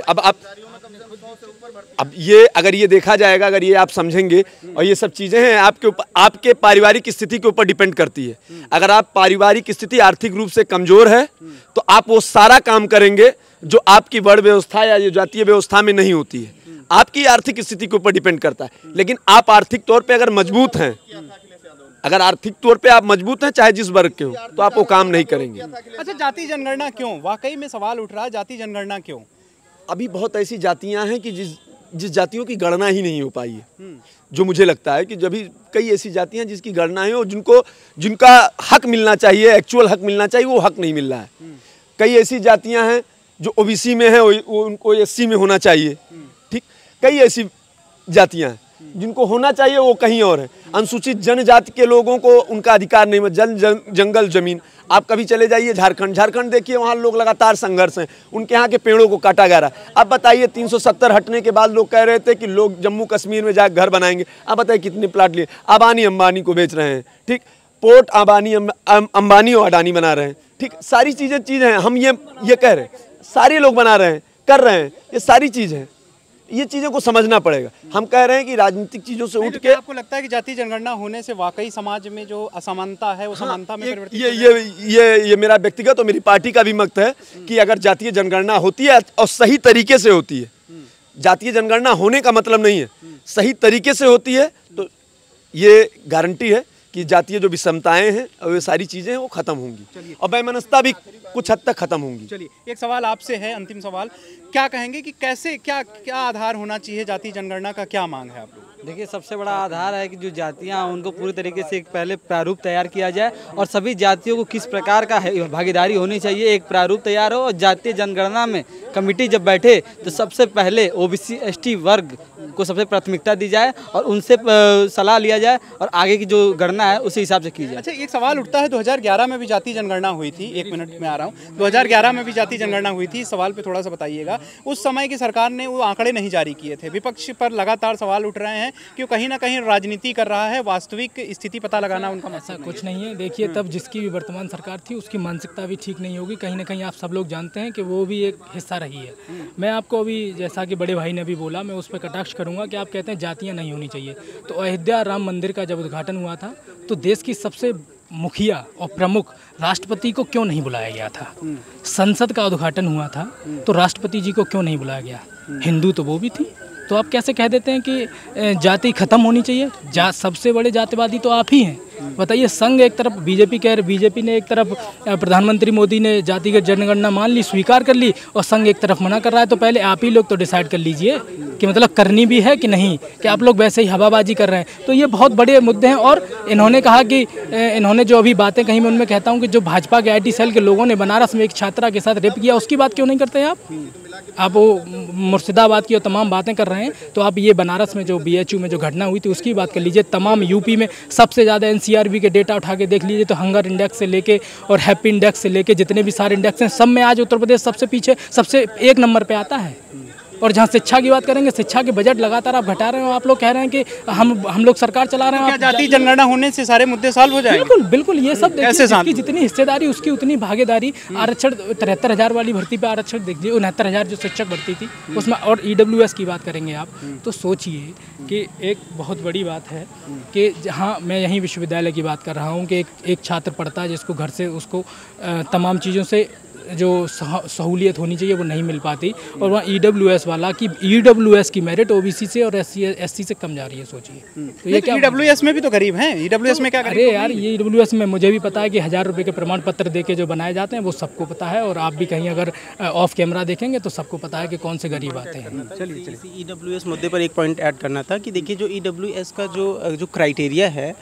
अब ये अगर ये देखा जाएगा, अगर ये आप समझेंगे, और ये सब चीज़ें हैं आपके ऊपर, आपके पारिवारिक स्थिति के ऊपर डिपेंड करती है। अगर आप पारिवारिक स्थिति आर्थिक रूप से कमज़ोर है तो आप वो सारा काम करेंगे जो आपकी वर्ण व्यवस्था या जातीय व्यवस्था में नहीं होती है। आपकी आर्थिक स्थिति के ऊपर डिपेंड करता है। लेकिन आप आर्थिक तौर पर अगर मजबूत हैं, अगर आर्थिक तौर पे आप मजबूत हैं, चाहे जिस वर्ग के हो, तो आप वो काम नहीं करेंगे। अच्छा, जाति जनगणना क्यों? वाकई में सवाल उठ रहा है, जाति जनगणना क्यों? अभी बहुत ऐसी जातियां हैं कि जिस जातियों की गणना ही नहीं हो पाई है। जो मुझे लगता है कि जब भी कई ऐसी जातियां जिसकी गणना है और जिनका हक मिलना चाहिए, एक्चुअल हक मिलना चाहिए, वो हक नहीं मिल रहा है। कई ऐसी जातियां हैं जो ओबीसी में है, उनको एससी में होना चाहिए। ठीक, कई ऐसी जातियां हैं जिनको होना चाहिए वो कहीं और है। अनुसूचित जनजाति के लोगों को उनका अधिकार नहीं मिला। जंगल जमीन, आप कभी चले जाइए झारखंड देखिए, वहाँ लोग लगातार संघर्ष हैं, उनके यहाँ के पेड़ों को काटा जा रहा है। अब बताइए 370 हटने के बाद लोग कह रहे थे कि लोग जम्मू कश्मीर में जाकर घर बनाएंगे। अब बताइए कितने प्लाट लिए, अबानी अंबानी को बेच रहे हैं। ठीक, पोर्ट अंबानी और अडानी बना रहे हैं। ठीक, सारी चीज़ें हैं, हम ये कह रहे हैं, सारे लोग बना रहे हैं, कर रहे हैं, ये सारी चीज़ है। ये चीज़ों को समझना पड़ेगा। हम कह रहे हैं कि राजनीतिक चीज़ों से उठ के, आपको लगता है कि जाति जनगणना होने से वाकई समाज में जो असमानता है वो समानता में परिवर्तित? ये मेरा व्यक्तिगत और मेरी पार्टी का भी मत है कि अगर जातीय जनगणना होती है और सही तरीके से होती है, जातीय जनगणना होने का मतलब नहीं है, सही तरीके से होती है तो ये गारंटी है कि जातीय जो विषमताएं हैं और ये सारी चीज़ें हैं वो खत्म होंगी और वैमनस्यता भी कुछ हद तक खत्म होंगी। चलिए, एक सवाल आपसे है, अंतिम सवाल, क्या कहेंगे कि कैसे क्या आधार होना चाहिए जाति जनगणना का? क्या मांग है आप लोग? देखिए, सबसे बड़ा आधार है कि जो जातियां हैं उनको पूरी तरीके से एक पहले प्रारूप तैयार किया जाए और सभी जातियों को किस प्रकार का भागीदारी होनी चाहिए, एक प्रारूप तैयार हो। और जातीय जनगणना में कमेटी जब बैठे तो सबसे पहले ओबीसी एसटी वर्ग को सबसे प्राथमिकता दी जाए और उनसे सलाह लिया जाए और आगे की जो गणना है उसी हिसाब से की जाए। अच्छा, एक सवाल उठता है, 2011 में भी जाति जनगणना हुई थी। 1 मिनट में आ रहा हूँ। 2011 में भी जाति जनगणना हुई थी। इस सवाल पे थोड़ा सा बताइएगा। उस समय की सरकार ने वो आंकड़े नहीं जारी किए थे। विपक्ष पर लगातार सवाल उठ रहे हैं कि कहीं ना कहीं राजनीति कर रहा है, वास्तविक स्थिति पता लगाना उनका ऐसा कुछ नहीं है। देखिए, तब जिसकी भी वर्तमान सरकार थी उसकी मानसिकता भी ठीक नहीं होगी। कहीं ना कहीं आप सब लोग जानते हैं कि वो भी एक हिस्सा रही है। मैं आपको अभी, जैसा कि बड़े भाई ने भी बोला, मैं उस पर कटाक्ष करूंगा कि आप कहते हैं जातियां नहीं होनी चाहिए। तो अयोध्या राम मंदिर का जब उद्घाटन हुआ था तो देश की सबसे मुखिया और प्रमुख राष्ट्रपति को क्यों नहीं बुलाया गया था? संसद का उद्घाटन हुआ था तो राष्ट्रपति जी को क्यों नहीं बुलाया गया? हिंदू तो वो भी थी। तो आप कैसे कह देते हैं कि जाति खत्म होनी चाहिए? सबसे बड़े जातिवादी तो आप ही हैं। बताइए, संघ एक तरफ बीजेपी कह रहे, बीजेपी ने एक तरफ, प्रधानमंत्री मोदी ने जातिगत जनगणना मान ली, स्वीकार कर ली, और संघ एक तरफ मना कर रहा है। तो पहले आप ही लोग तो डिसाइड कर लीजिए कि मतलब करनी भी है कि नहीं, कि आप लोग वैसे ही हवाबाजी कर रहे हैं। तो ये बहुत बड़े मुद्दे हैं। और इन्होंने कहा कि इन्होंने जो अभी बातें कही, मैं उनमें कहता हूँ कि जो भाजपा के IT सेल के लोगों ने बनारस में एक छात्रा के साथ रेप किया, उसकी बात क्यों नहीं करते हैं आप वो मुर्शिदाबाद की और तमाम बातें कर रहे हैं। तो आप ये बनारस में जो BHU में जो घटना हुई थी उसकी बात कर लीजिए। तमाम यूपी में सबसे ज़्यादा NCRB के डेटा उठा के देख लीजिए तो हंगर इंडेक्स से लेके और हैप्पी इंडेक्स से लेके जितने भी सारे इंडेक्स हैं, सब में आज उत्तर प्रदेश सबसे पीछे, सबसे 1 नंबर पे आता है। और जहाँ शिक्षा की बात करेंगे, शिक्षा के बजट लगातार आप घटा रहे हो। आप लोग कह रहे हैं कि हम लोग सरकार चला रहे हैं। क्या जाति जनगणना होने से सारे मुद्दे सॉल्व हो जाएंगे? बिल्कुल बिल्कुल। ये सब देखिए, जिसकी जितनी हिस्सेदारी उसकी उतनी भागीदारी। आरक्षण 73,000 वाली भर्ती पे आरक्षण देख लीजिए, 69,000 जो शिक्षक भर्ती थी उसमें, और EWS की बात करेंगे आप तो सोचिए कि एक बहुत बड़ी बात है कि जहाँ मैं यहीं विश्वविद्यालय की बात कर रहा हूँ कि एक छात्र पढ़ता है जिसको घर से उसको तमाम चीज़ों से जो सहूलियत होनी चाहिए वो नहीं मिल पाती, और वहाँ EWS वाला की EWS की मेरिट OBC से और SC से कम जा रही है। सोचिए, तो ये क्या EWS में भी तो गरीब हैं। EWS में क्या? अरे यार, ये EWS में मुझे भी पता है कि 1000 रुपये के प्रमाण पत्र दे के जो बनाए जाते हैं वो सबको पता है, और आप भी कहीं अगर ऑफ कैमरा देखेंगे तो सबको पता है कि कौन से गरीब आते हैं। चलिए, EWS मुद्दे पर एक पॉइंट ऐड करना था कि देखिए, जो EWS का जो क्राइटेरिया है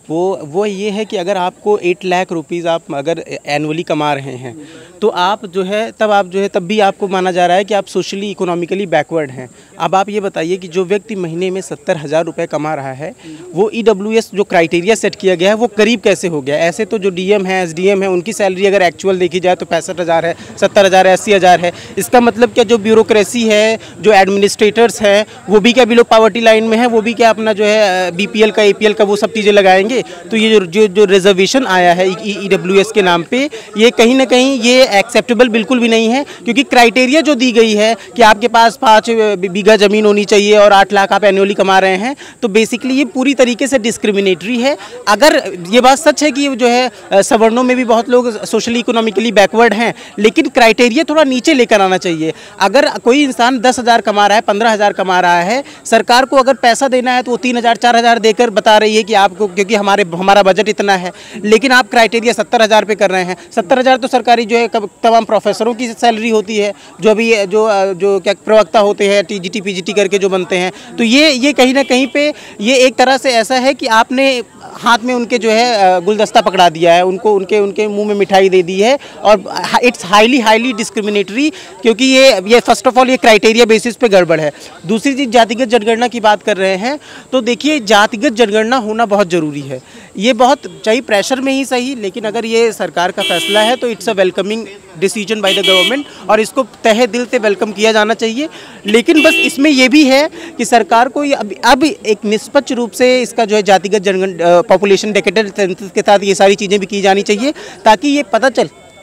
वो ये है कि अगर आपको 8 लाख रुपीज़ आप अगर एनुअली कमा रहे हैं तो आप जो है तब भी आपको माना जा रहा है कि आप सोशली इकोनॉमिकली बैकवर्ड हैं। अब आप ये बताइए कि जो व्यक्ति महीने में 70,000 रुपये कमा रहा है वो EWS जो क्राइटेरिया सेट किया गया है वो करीब कैसे हो गया। ऐसे तो जो DM है, SDM है, उनकी सैलरी अगर एक्चुअल देखी जाए तो 65,000 है, 70,000 है, 80,000 है। इसका मतलब क्या जो ब्यूरोक्रेसी है, जो एडमिनिस्ट्रेटर्स हैं, वो भी क्या बिलो पॉवर्टी लाइन में है, वो भी क्या अपना जो है BPL का, APL का वो सब चीज़ें लगाएंगे। तो ये जो रिजर्वेशन आया है EWS के नाम पे, ये कहीं ना कहीं ये एक्सेप्टेबल बिल्कुल भी नहीं है, क्योंकि क्राइटेरिया जो दी गई है कि आपके पास 5 बीघा ज़मीन होनी चाहिए और 8 लाख आप एनुअली कमा रहे हैं, तो बेसिकली ये पूरी तरीके से डिस्क्रिमिनेटरी है। अगर ये बात सच है कि जो है सवर्णों में भी बहुत लोग सोशली इकोनॉमिकली बैकवर्ड हैं, लेकिन क्राइटेरिया थोड़ा नीचे लेकर आना चाहिए। अगर कोई इंसान 10,000 कमा रहा है, 15,000 कमा रहा है, सरकार को अगर पैसा देना है तो वो 3,000 4,000 देकर बता रही है कि आपको, क्योंकि हमारा बजट इतना है, लेकिन आप क्राइटेरिया 70,000 पे कर रहे हैं। 70,000 तो सरकारी जो है तमाम प्रोफेसरों की सैलरी होती है, जो अभी जो क्या प्रवक्ता होते हैं, TGT PGT करके जो बनते हैं। तो ये कहीं ना कहीं पे ये एक तरह से ऐसा है कि आपने हाथ में उनके जो है गुलदस्ता पकड़ा दिया है, उनको उनके मुंह में मिठाई दे दी है, और इट्स हाईली डिस्क्रिमिनेटरी, क्योंकि ये फर्स्ट ऑफ ऑल ये क्राइटेरिया बेसिस पे गड़बड़ है। दूसरी चीज़, जातिगत जनगणना की बात कर रहे हैं, तो देखिए जातिगत जनगणना होना बहुत ज़रूरी है। ये बहुत चाहे प्रेशर में ही सही, लेकिन अगर ये सरकार का फैसला है तो it's a welcoming decision by the government, और इसको तहे दिल से वेलकम किया जाना चाहिए। लेकिन बस इसमें ये भी है कि सरकार को अब एक निष्पक्ष रूप से इसका जो है जातिगत जनगणना, पॉपुलेशन डेटा सेंसस के साथ ये सारी चीज़ें भी की जानी चाहिए, ताकि ये पता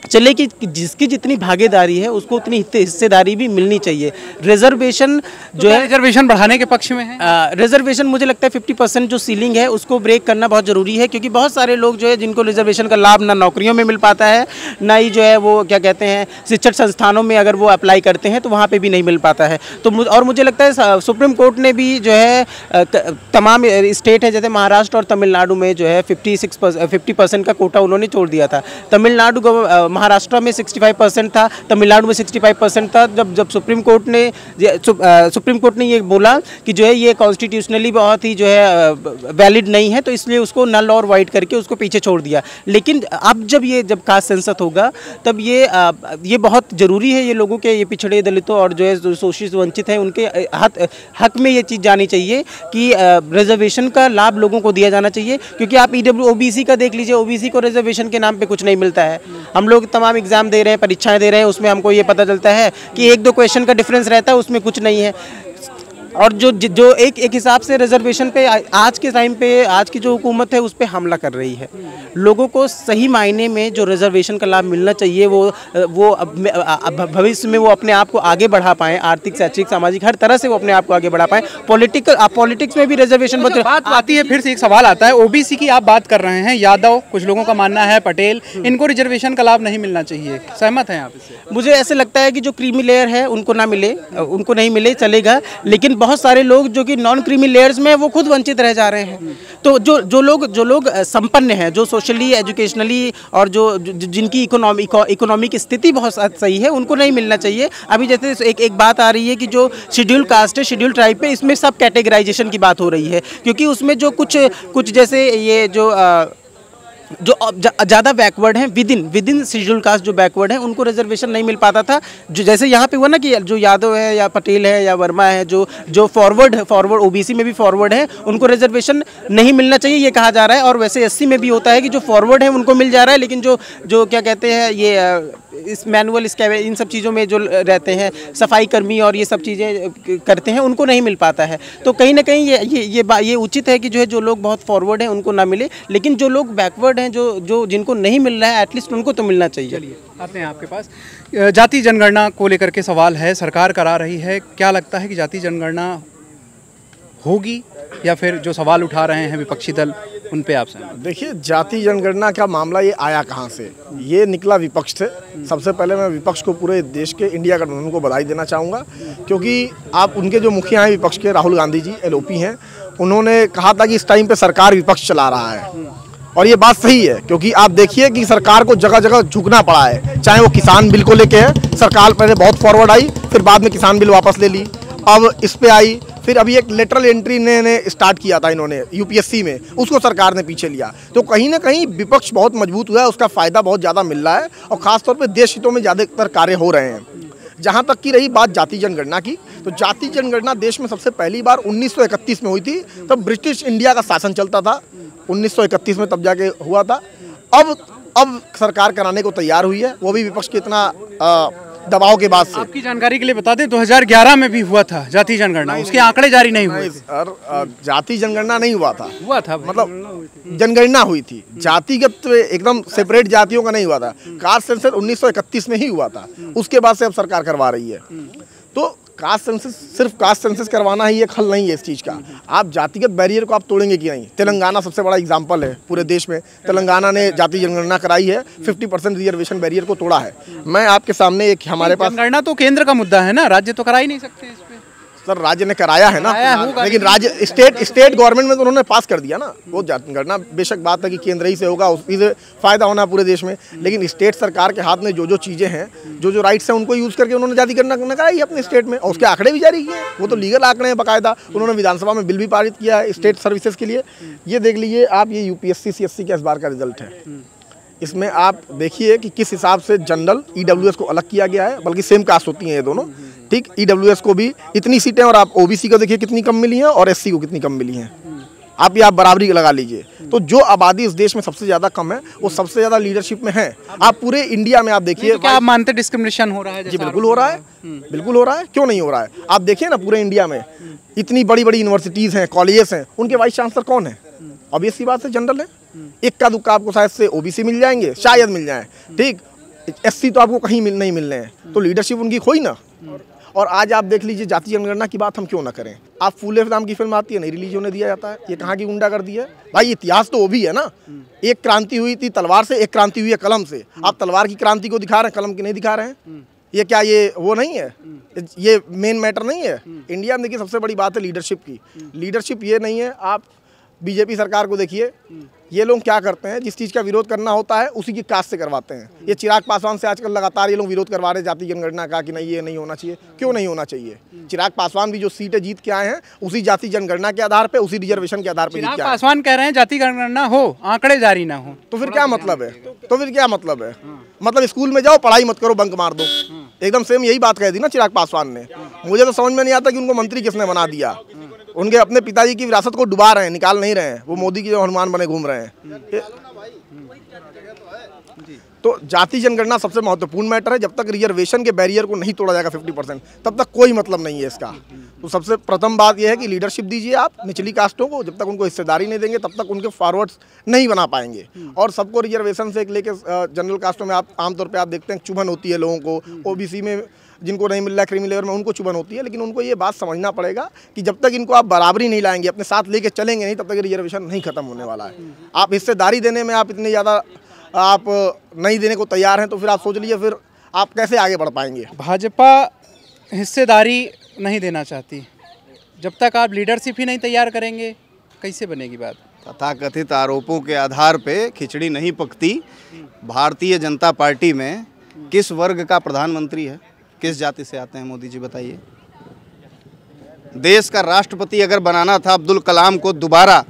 चले कि जिसकी जितनी भागीदारी है उसको उतनी हिस्सेदारी भी मिलनी चाहिए। रिजर्वेशन जो है, रिजर्वेशन बढ़ाने के पक्ष में है। रिजर्वेशन मुझे लगता है 50% जो सीलिंग है उसको ब्रेक करना बहुत ज़रूरी है, क्योंकि बहुत सारे लोग जो है जिनको रिजर्वेशन का लाभ ना नौकरियों में मिल पाता है, ना ही जो है वो क्या कहते हैं शिक्षण संस्थानों में अगर वो अप्लाई करते हैं तो वहाँ पर भी नहीं मिल पाता है। तो और मुझे लगता है सुप्रीम कोर्ट ने भी जो है तमाम स्टेट है, जैसे महाराष्ट्र और तमिलनाडु में जो है 50% का कोटा उन्होंने छोड़ दिया था। तमिलनाडु महाराष्ट्र में 65% था, तमिलनाडु में 65% था। जब सुप्रीम कोर्ट ने ये बोला कि जो है ये कॉन्स्टिट्यूशनली बहुत ही जो है वैलिड नहीं है, तो इसलिए उसको नल और वाइड करके उसको पीछे छोड़ दिया। लेकिन अब जब कास्ट सेंसस होगा तब ये बहुत ज़रूरी है, ये लोगों के, ये पिछड़े दलितों और जो है शोषित वंचित हैं उनके हक में ये चीज़ जानी चाहिए कि रिजर्वेशन का लाभ लोगों को दिया जाना चाहिए। क्योंकि आप OBC का देख लीजिए, OBC को रिजर्वेशन के नाम पे कुछ नहीं मिलता है। हम लोग तमाम एग्जाम दे रहे हैं, परीक्षाएं दे रहे हैं, उसमें हमको ये पता चलता है कि 1-2 क्वेश्चन का डिफरेंस रहता है, उसमें कुछ नहीं है। और जो एक हिसाब से रिजर्वेशन पे आज के टाइम पे आज की जो हुकूमत है उस पर हमला कर रही है। लोगों को सही मायने में जो रिजर्वेशन का लाभ मिलना चाहिए वो भविष्य में वो अपने आप को आगे बढ़ा पाएँ, आर्थिक, शैक्षिक, सामाजिक हर तरह से वो अपने आप को आगे बढ़ा पाएँ। पॉलिटिक्स में भी रिजर्वेशन बात आती है। फिर से एक सवाल आता है, OBC की आप बात कर रहे हैं, यादव, कुछ लोगों का मानना है पटेल, इनको रिजर्वेशन का लाभ नहीं मिलना चाहिए, सहमत हैं आप इससे? मुझे ऐसे लगता है कि जो क्रीमी लेयर है उनको नहीं मिले चलेगा, लेकिन बहुत सारे लोग जो कि नॉन क्रीमी लेयर्स में वो खुद वंचित रह जा रहे हैं। तो जो लोग संपन्न हैं, जो सोशली, एजुकेशनली और जिनकी इकोनॉमिक स्थिति बहुत सही है, उनको नहीं मिलना चाहिए। अभी जैसे एक बात आ रही है कि जो शेड्यूल कास्ट है, शेड्यूल ट्राइब पे, इसमें सब कैटेगराइजेशन की बात हो रही है, क्योंकि उसमें जो कुछ जैसे ये जो ज़्यादा बैकवर्ड हैं, विद इन शेड्यूल कास्ट जो बैकवर्ड हैं, उनको रिजर्वेशन नहीं मिल पाता था। जो जैसे यहाँ पे हुआ ना कि जो यादव है या पटेल है या वर्मा है, जो फॉरवर्ड OBC में भी फॉरवर्ड है, उनको रिजर्वेशन नहीं मिलना चाहिए ये कहा जा रहा है। और वैसे SC में भी होता है कि जो फॉरवर्ड है उनको मिल जा रहा है, लेकिन जो क्या कहते हैं ये इस मैनुअल इन सब चीज़ों में जो रहते हैं, सफाई कर्मी और ये सब चीज़ें करते हैं, उनको नहीं मिल पाता है। तो कहीं ना कहीं ये उचित है कि जो लोग बहुत फॉरवर्ड हैं उनको ना मिले, लेकिन जो लोग बैकवर्ड हैं, जो जिनको नहीं मिल रहा है, एटलीस्ट उनको तो मिलना चाहिए। चलिए आते हैं आपके पास। जाति जनगणना को लेकर के सवाल है, सरकार करा रही है, क्या लगता है कि जाति जनगणना होगी या फिर जो सवाल उठा रहे हैं विपक्षी दल उन पे आप सहमत? देखिए, जाति जनगणना का मामला ये आया कहाँ से? ये निकला विपक्ष से। सबसे पहले मैं विपक्ष को, पूरे देश के इंडिया गठबंधन को बधाई देना चाहूँगा, क्योंकि आप उनके जो मुखिया हैं विपक्ष के, राहुल गांधी जी LOP हैं, उन्होंने कहा था कि इस टाइम पे सरकार विपक्ष चला रहा है, और ये बात सही है। क्योंकि आप देखिए कि सरकार को जगह जगह झुकना पड़ा है, चाहे वो किसान बिल को लेके है, सरकार पहले बहुत फॉरवर्ड आई, फिर बाद में किसान बिल वापस ले ली, अब इस पे आई, फिर अभी एक लेटरल एंट्री ने स्टार्ट किया था इन्होंने यूपीएससी में, उसको सरकार ने पीछे लिया। तो कहीं ना कहीं विपक्ष बहुत मजबूत हुआ है, उसका फ़ायदा बहुत ज़्यादा मिल रहा है और ख़ासतौर पे देश हितों में ज़्यादातर कार्य हो रहे हैं। जहाँ तक की रही बात जाति जनगणना की, तो जाति जनगणना देश में सबसे पहली बार 1931 में हुई थी। तब ब्रिटिश इंडिया का शासन चलता था, 1931 में तब जाके हुआ था। अब सरकार कराने को तैयार हुई है, वो भी विपक्ष के इतना दबाव के बाद से। आपकी जानकारी के लिए बता दें 2011 में भी हुआ था जाति जनगणना, उसके आंकड़े जारी नहीं हुए। सर जाति जनगणना नहीं हुआ था मतलब जनगणना हुई थी, जातिगत एकदम सेपरेट जातियों का नहीं हुआ था। कास्ट सेंसस 1931 में ही हुआ था, उसके बाद से अब सरकार करवा रही है। तो कास्ट सेंसस, सिर्फ कास्ट सेंसस करवाना ही एक हल नहीं है इस चीज़ का। आप जातिगत बैरियर को आप तोड़ेंगे कि नहीं। तेलंगाना सबसे बड़ा एग्जांपल है पूरे देश में, तेलंगाना ने जाति जनगणना कराई है, 50% रिजर्वेशन बैरियर को तोड़ा है। मैं आपके सामने एक हमारे पास जनगणना तो केंद्र का मुद्दा है ना, राज्य तो करा ही नहीं सकते इस पे। सर राज्य ने कराया है ना, लेकिन राज्य स्टेट गवर्नमेंट में तो उन्होंने पास कर दिया ना। वो जनगणना बेशक बात है कि केंद्र ही से होगा, उसी से फायदा होना पूरे देश में, लेकिन स्टेट सरकार के हाथ में जो चीज़ें हैं, जो राइट्स हैं, उनको यूज़ करके उन्होंने जाति गणना कराई अपने स्टेट में और उसके आंकड़े भी जारी किए। वो तो लीगल आंकड़े हैं बाकायदा, उन्होंने विधानसभा में बिल भी पारित किया है स्टेट सर्विसेज के लिए। ये देख लीजिए आप, ये यूपीएससी CSC का इस बार का रिजल्ट है। इसमें आप देखिए कि किस हिसाब से जनरल EWS को अलग किया गया है, बल्कि सेम कास्ट होती हैं ये दोनों, ठीक। EWS को भी इतनी सीटें, और आप OBC को देखिए कितनी कम मिली हैं और SC को कितनी कम मिली हैं। आप बराबरी लगा लीजिए। तो जो आबादी इस देश में सबसे ज़्यादा कम है, वो सबसे ज़्यादा लीडरशिप में है। आप पूरे इंडिया में आप देखिए, तो क्या आप मानते डिस्क्रिमिनेशन हो रहा है? जी बिल्कुल हो रहा है, बिल्कुल हो रहा है, क्यों नहीं हो रहा है। आप देखिए ना पूरे इंडिया में इतनी बड़ी बड़ी यूनिवर्सिटीज़ हैं, कॉलेजेस हैं, उनके वाइस चांसलर कौन है? ऑब्वियस सी बात है जनरल है। एक का दुक्का आपको शायद से OBC मिल जाएंगे, शायद मिल जाए, ठीक। SC तो आपको कहीं नहीं मिलने हैं, तो लीडरशिप उनकी खोई ना। और आज आप देख लीजिए जाति जनगणना की बात हम क्यों ना करें। आप फूले नाम की फिल्म आती है, नहीं रिलीज होने दिया जाता है। ये कहाँ की गुंडा कर दी है भाई। इतिहास तो वो भी है ना, एक क्रांति हुई थी तलवार से, एक क्रांति हुई है कलम से। आप तलवार की क्रांति को दिखा रहे हैं, कलम की नहीं दिखा रहे हैं। ये क्या ये वो नहीं है, ये मेन मैटर नहीं है। इंडिया में देखिए सबसे बड़ी बात है लीडरशिप की। लीडरशिप ये नहीं है। आप बीजेपी सरकार को देखिए, ये लोग क्या करते हैं, जिस चीज़ का विरोध करना होता है उसी की कास्ट से करवाते हैं। ये चिराग पासवान से आजकल लगातार ये लोग विरोध करवा रहे हैं जाति जनगणना का, कि नहीं ये नहीं होना चाहिए। क्यों नहीं होना चाहिए? चिराग पासवान भी जो सीटें जीत के आए हैं उसी जाति जनगणना के आधार पे, उसी रिजर्वेशन के आधार पे जीत के आए। पासवान कह रहे हैं जाति जनगणना हो, आंकड़े जारी ना हो, तो फिर क्या मतलब है? तो फिर क्या मतलब है? मतलब स्कूल में जाओ, पढ़ाई मत करो, बंक मार दो। एकदम सेम यही बात कह दी ना चिराग पासवान ने। मुझे तो समझ में नहीं आता कि उनको मंत्री किसने बना दिया। उनके अपने पिताजी की विरासत को डुबा रहे हैं, निकाल नहीं रहे हैं। वो मोदी की जो हनुमान बने घूम रहे हैं। तो जाति जनगणना सबसे महत्वपूर्ण मैटर है। जब तक रिजर्वेशन के बैरियर को नहीं तोड़ा जाएगा 50%, तब तक कोई मतलब नहीं है इसका। तो सबसे प्रथम बात यह है कि लीडरशिप दीजिए आप निचली कास्टों को। जब तक उनको हिस्सेदारी नहीं देंगे, तब तक उनके फॉरवर्ड्स नहीं बना पाएंगे। और सबको रिजर्वेशन से लेकर जनरल कास्टों में आप आमतौर पर आप देखते हैं चुभन होती है लोगों को। OBC में जिनको नहीं मिल रहा है, क्रीमी लेयर में, उनको चुभन होती है। लेकिन उनको ये बात समझना पड़ेगा कि जब तक इनको आप बराबरी नहीं लाएंगे, अपने साथ लेके चलेंगे नहीं, तब तक रिजर्वेशन नहीं खत्म होने वाला है। आप हिस्सेदारी देने में आप इतने ज़्यादा आप नहीं देने को तैयार हैं, तो फिर आप सोच लीजिए फिर आप कैसे आगे बढ़ पाएंगे। भाजपा हिस्सेदारी नहीं देना चाहती। जब तक आप लीडरशिप ही नहीं तैयार करेंगे, कैसे बनेगी बात? तथाकथित आरोपों के आधार पे खिचड़ी नहीं पकती। भारतीय जनता पार्टी में किस वर्ग का प्रधानमंत्री है, किस जाति से आते हैं मोदी जी बताइए। देश का राष्ट्रपति अगर बनाना था अब्दुल कलाम को दोबारा,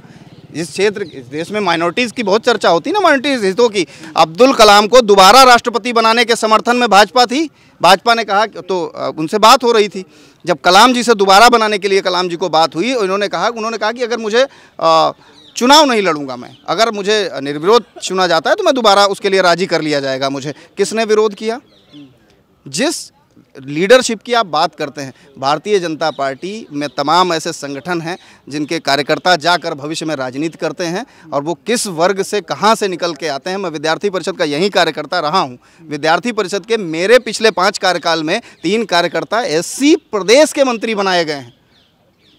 इस क्षेत्र इस देश में माइनॉरिटीज़ की बहुत चर्चा होती है ना, माइनॉरिटीज़ हितों की। अब्दुल कलाम को दोबारा राष्ट्रपति बनाने के समर्थन में भाजपा थी। भाजपा ने कहा, तो उनसे बात हो रही थी जब कलाम जी से दोबारा बनाने के लिए कलाम जी को बात हुई, उन्होंने कहा कि अगर मुझे चुनाव नहीं लड़ूंगा मैं, अगर मुझे निर्विरोध चुना जाता है तो मैं दोबारा उसके लिए राजी कर लिया जाएगा मुझे। किसने विरोध किया? जिस लीडरशिप की आप बात करते हैं, भारतीय जनता पार्टी में तमाम ऐसे संगठन हैं जिनके कार्यकर्ता जाकर भविष्य में राजनीति करते हैं, और वो किस वर्ग से कहां से निकल के आते हैं। मैं विद्यार्थी परिषद का यही कार्यकर्ता रहा हूं। विद्यार्थी परिषद के मेरे पिछले 5 कार्यकाल में 3 कार्यकर्ता SC प्रदेश के मंत्री बनाए गए हैं।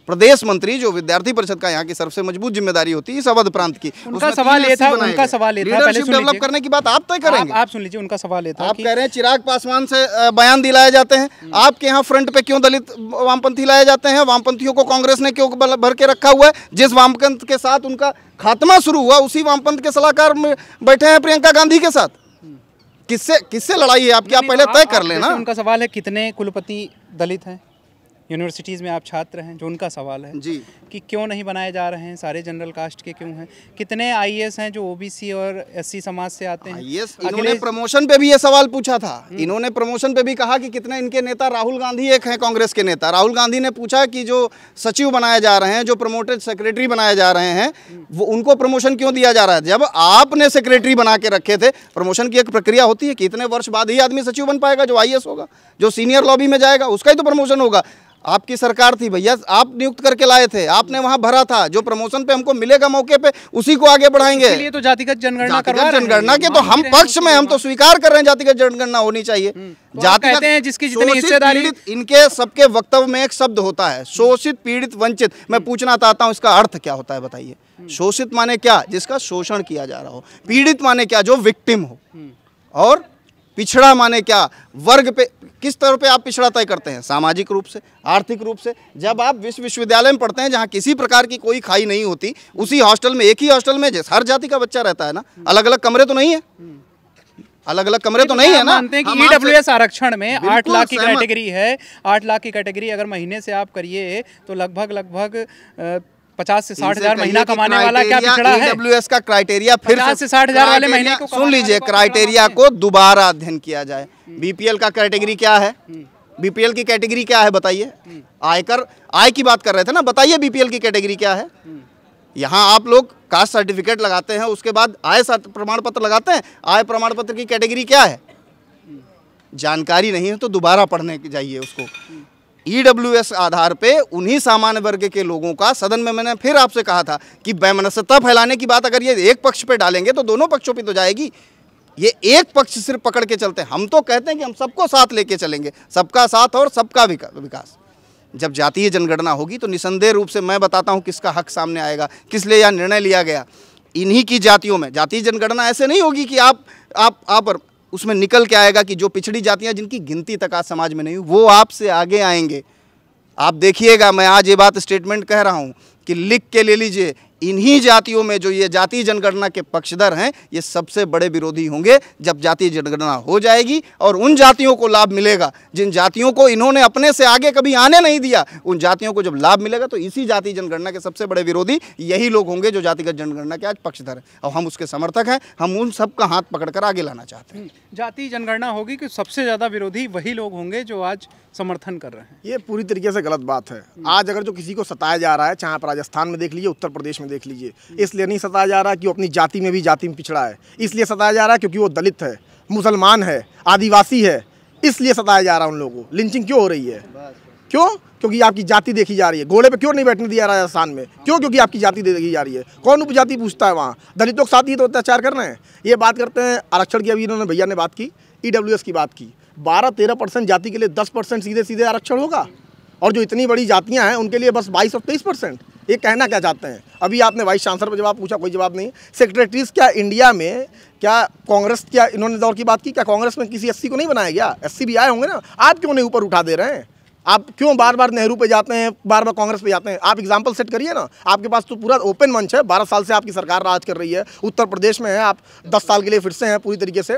प्रदेश मंत्री, जो विद्यार्थी परिषद का यहाँ की सबसे मजबूत जिम्मेदारी होती है इस अवध प्रांत की। उनका सवाल ये था, लीडरशिप डेवलप करने की बात आप तय करेंगे। आप सुन लीजिए, उनका सवाल ये था, आप कह रहे हैं चिराग पासवान से बयान दिलाए जाते हैं। आपके यहाँ फ्रंट पे क्यों दलित वामपंथी लाए जाते हैं? वामपंथियों को कांग्रेस ने क्यों भर के रखा हुआ है? जिस वामपंथ के साथ उनका खात्मा शुरू हुआ, उसी वामपंथ के सलाहकार में बैठे हैं प्रियंका गांधी के साथ। किससे लड़ाई है आपकी? आप पहले तय कर लेना। उनका सवाल है कितने कुलपति दलित हैं? यूनिवर्सिटीज़ में आप छात्र हैं, जो उनका सवाल है जी कि क्यों नहीं बनाए जा रहे हैं, सारे जनरल कास्ट के क्यों हैं? कितने आईएएस हैं जो ओबीसी और एससी समाज से आते हैं? यस, इन्होंने प्रमोशन पे भी ये सवाल पूछा था। इन्होंने प्रमोशन पे भी कहा कि कितने इनके नेता, राहुल गांधी एक हैं कांग्रेस के नेता, राहुल गांधी ने पूछा कि जो सचिव बनाए जा रहे हैं, जो प्रमोटेड सेक्रेटरी बनाए जा रहे हैं, वो उनको प्रमोशन क्यों दिया जा रहा है? जब आपने सेक्रेटरी बना के रखे थे, प्रमोशन की एक प्रक्रिया होती है कि इतने वर्ष बाद ही आदमी सचिव बन पाएगा, जो आईएएस होगा, जो सीनियर लॉबी में जाएगा, उसका ही तो प्रमोशन होगा। आपकी सरकार थी भैया, आप नियुक्त करके लाए थे, आपने वहां भरा था, जो प्रमोशन पे हमको मिलेगा मौके पे उसी को आगे बढ़ाएंगे। इसलिए तो जातिगत जनगणना जनगणना के तो हम पक्ष में, हम तो स्वीकार कर रहे हैं जातिगत जनगणना होनी चाहिए। जाति कहते हैं जिसकी जितनी हिस्सेदारी, इनके सबके वक्तव्य में एक शब्द होता है, शोषित, पीड़ित, वंचित। मैं पूछना चाहता हूँ इसका अर्थ क्या होता है, बताइए। शोषित माने क्या? जिसका शोषण किया जा रहा हो। पीड़ित माने क्या? जो विक्टिम हो। और पिछड़ा माने क्या? वर्ग पे, किस तरह पे आप पिछड़ा तय करते हैं? सामाजिक रूप से, आर्थिक रूप से। जब आप विश्वविद्यालय में पढ़ते हैं जहाँ किसी प्रकार की कोई खाई नहीं होती, उसी हॉस्टल में, एक ही हॉस्टल में हर जाति का बच्चा रहता है ना, अलग अलग कमरे तो नहीं है, अलग अलग कमरे तो नहीं है ना। मानते हैं कि ईडब्ल्यूएस आरक्षण में 8 लाख की कैटेगरी है, 8 लाख की कैटेगरी अगर महीने से आप करिए तो लगभग 50 से 60 हज़ार महीना कमाने वाला क्या पिछड़ा है? ईडब्ल्यूएस का क्राइटेरिया फिर 50 से 60 हज़ार वाले महीने को सुन लीजिए, क्राइटेरिया को दोबारा अध्ययन किया जाए। बीपीएल का कैटेगरी क्या है? बीपीएल की कैटेगरी क्या है बताइए? आयकर, आय की बात कर रहे थे ना, बताइए बीपीएल की कैटेगरी क्या है? यहाँ आप लोग कास्ट सर्टिफिकेट लगाते हैं, उसके बाद आय प्रमाण पत्र लगाते हैं। आय प्रमाण पत्र की कैटेगरी क्या है? जानकारी नहीं है तो दोबारा पढ़ने जाइए उसको। ईडब्ल्यूएस आधार पे उन्हीं सामान्य वर्ग के लोगों का, सदन में मैंने फिर आपसे कहा था कि वैमनस्यता फैलाने की बात अगर ये एक पक्ष पे डालेंगे तो दोनों पक्षों पे तो जाएगी। ये एक पक्ष सिर्फ पकड़ के चलते हैं। हम तो कहते हैं कि हम सबको साथ लेके चलेंगे, सबका साथ और सबका विकास। जब जातीय जनगणना होगी तो निसंदेह रूप से मैं बताता हूँ किसका हक सामने आएगा, किस लिए यह निर्णय लिया गया। इन्हीं की जातियों में जातीय जनगणना ऐसे नहीं होगी कि आप उसमें निकल के आएगा कि जो पिछड़ी जातियां जिनकी गिनती तक आज समाज में नहीं हुई, वो आपसे आगे आएंगे। आप देखिएगा, मैं आज ये बात स्टेटमेंट कह रहा हूँ कि लिख के ले लीजिए, इन्हीं जातियों में जो ये जातीय जनगणना के पक्षधर हैं, ये सबसे बड़े विरोधी होंगे जब जातीय जनगणना हो जाएगी। और उन जातियों को लाभ मिलेगा जिन जातियों को इन्होंने अपने से आगे कभी आने नहीं दिया। उन जातियों को जब लाभ मिलेगा तो इसी जातीय जनगणना के सबसे बड़े विरोधी यही लोग होंगे जो जातिगत जनगणना के आज पक्षधर हैं। और हम उसके समर्थक हैं, हम उन सबका हाथ पकड़कर आगे लाना चाहते हैं। जातीय जनगणना होगी कि सबसे ज़्यादा विरोधी वही लोग होंगे जो आज समर्थन कर रहे हैं। ये पूरी तरीके से गलत बात है। आज अगर जो किसी को सताया जा रहा है, चाहे आप राजस्थान में देख लीजिए, उत्तर प्रदेश में देख लीजिए, इसलिए नहीं सताया जा रहा कि वो अपनी जाति में भी जाति में पिछड़ा है, इसलिए सताया जा रहा है क्योंकि वो दलित है, मुसलमान है, आदिवासी है, इसलिए सताया जा रहा है उन लोगों को। लिंचिंग क्यों हो रही है? क्यों? क्योंकि आपकी जाति देखी जा रही है। घोड़े पे क्यों नहीं बैठने दिया राजस्थान में? क्यों? क्योंकि आपकी जाति देखी जा रही है। कौन उपजाति पूछता है वहाँ? दलितों के साथ ही तो अत्याचार कर रहे हैं। ये बात करते हैं आरक्षण की, अभी इन्होंने भैया ने बात की, ईडब्ल्यूएस की बात की। 12-13% जाति के लिए 10% सीधे सीधे आरक्षण होगा, और जो इतनी बड़ी जातियां हैं उनके लिए बस 22 और 23%। ये कहना क्या चाहते हैं? अभी आपने वाइस चांसलर पर जवाब पूछा, कोई जवाब नहीं। सेक्रेटरीज क्या इंडिया में, क्या कांग्रेस, क्या इन्होंने दौर की बात की, क्या कांग्रेस में किसी एससी को नहीं बनाया गया? एससी भी आए होंगे ना। आप क्यों नहीं ऊपर उठा दे रहे हैं? आप क्यों बार बार नेहरू पे जाते हैं, बार बार कांग्रेस पे जाते हैं? आप एग्जाम्पल सेट करिए ना। आपके पास तो पूरा ओपन मंच है, 12 साल से आपकी सरकार राज कर रही है, उत्तर प्रदेश में है, आप 10 साल के लिए फिर से हैं पूरी तरीके से।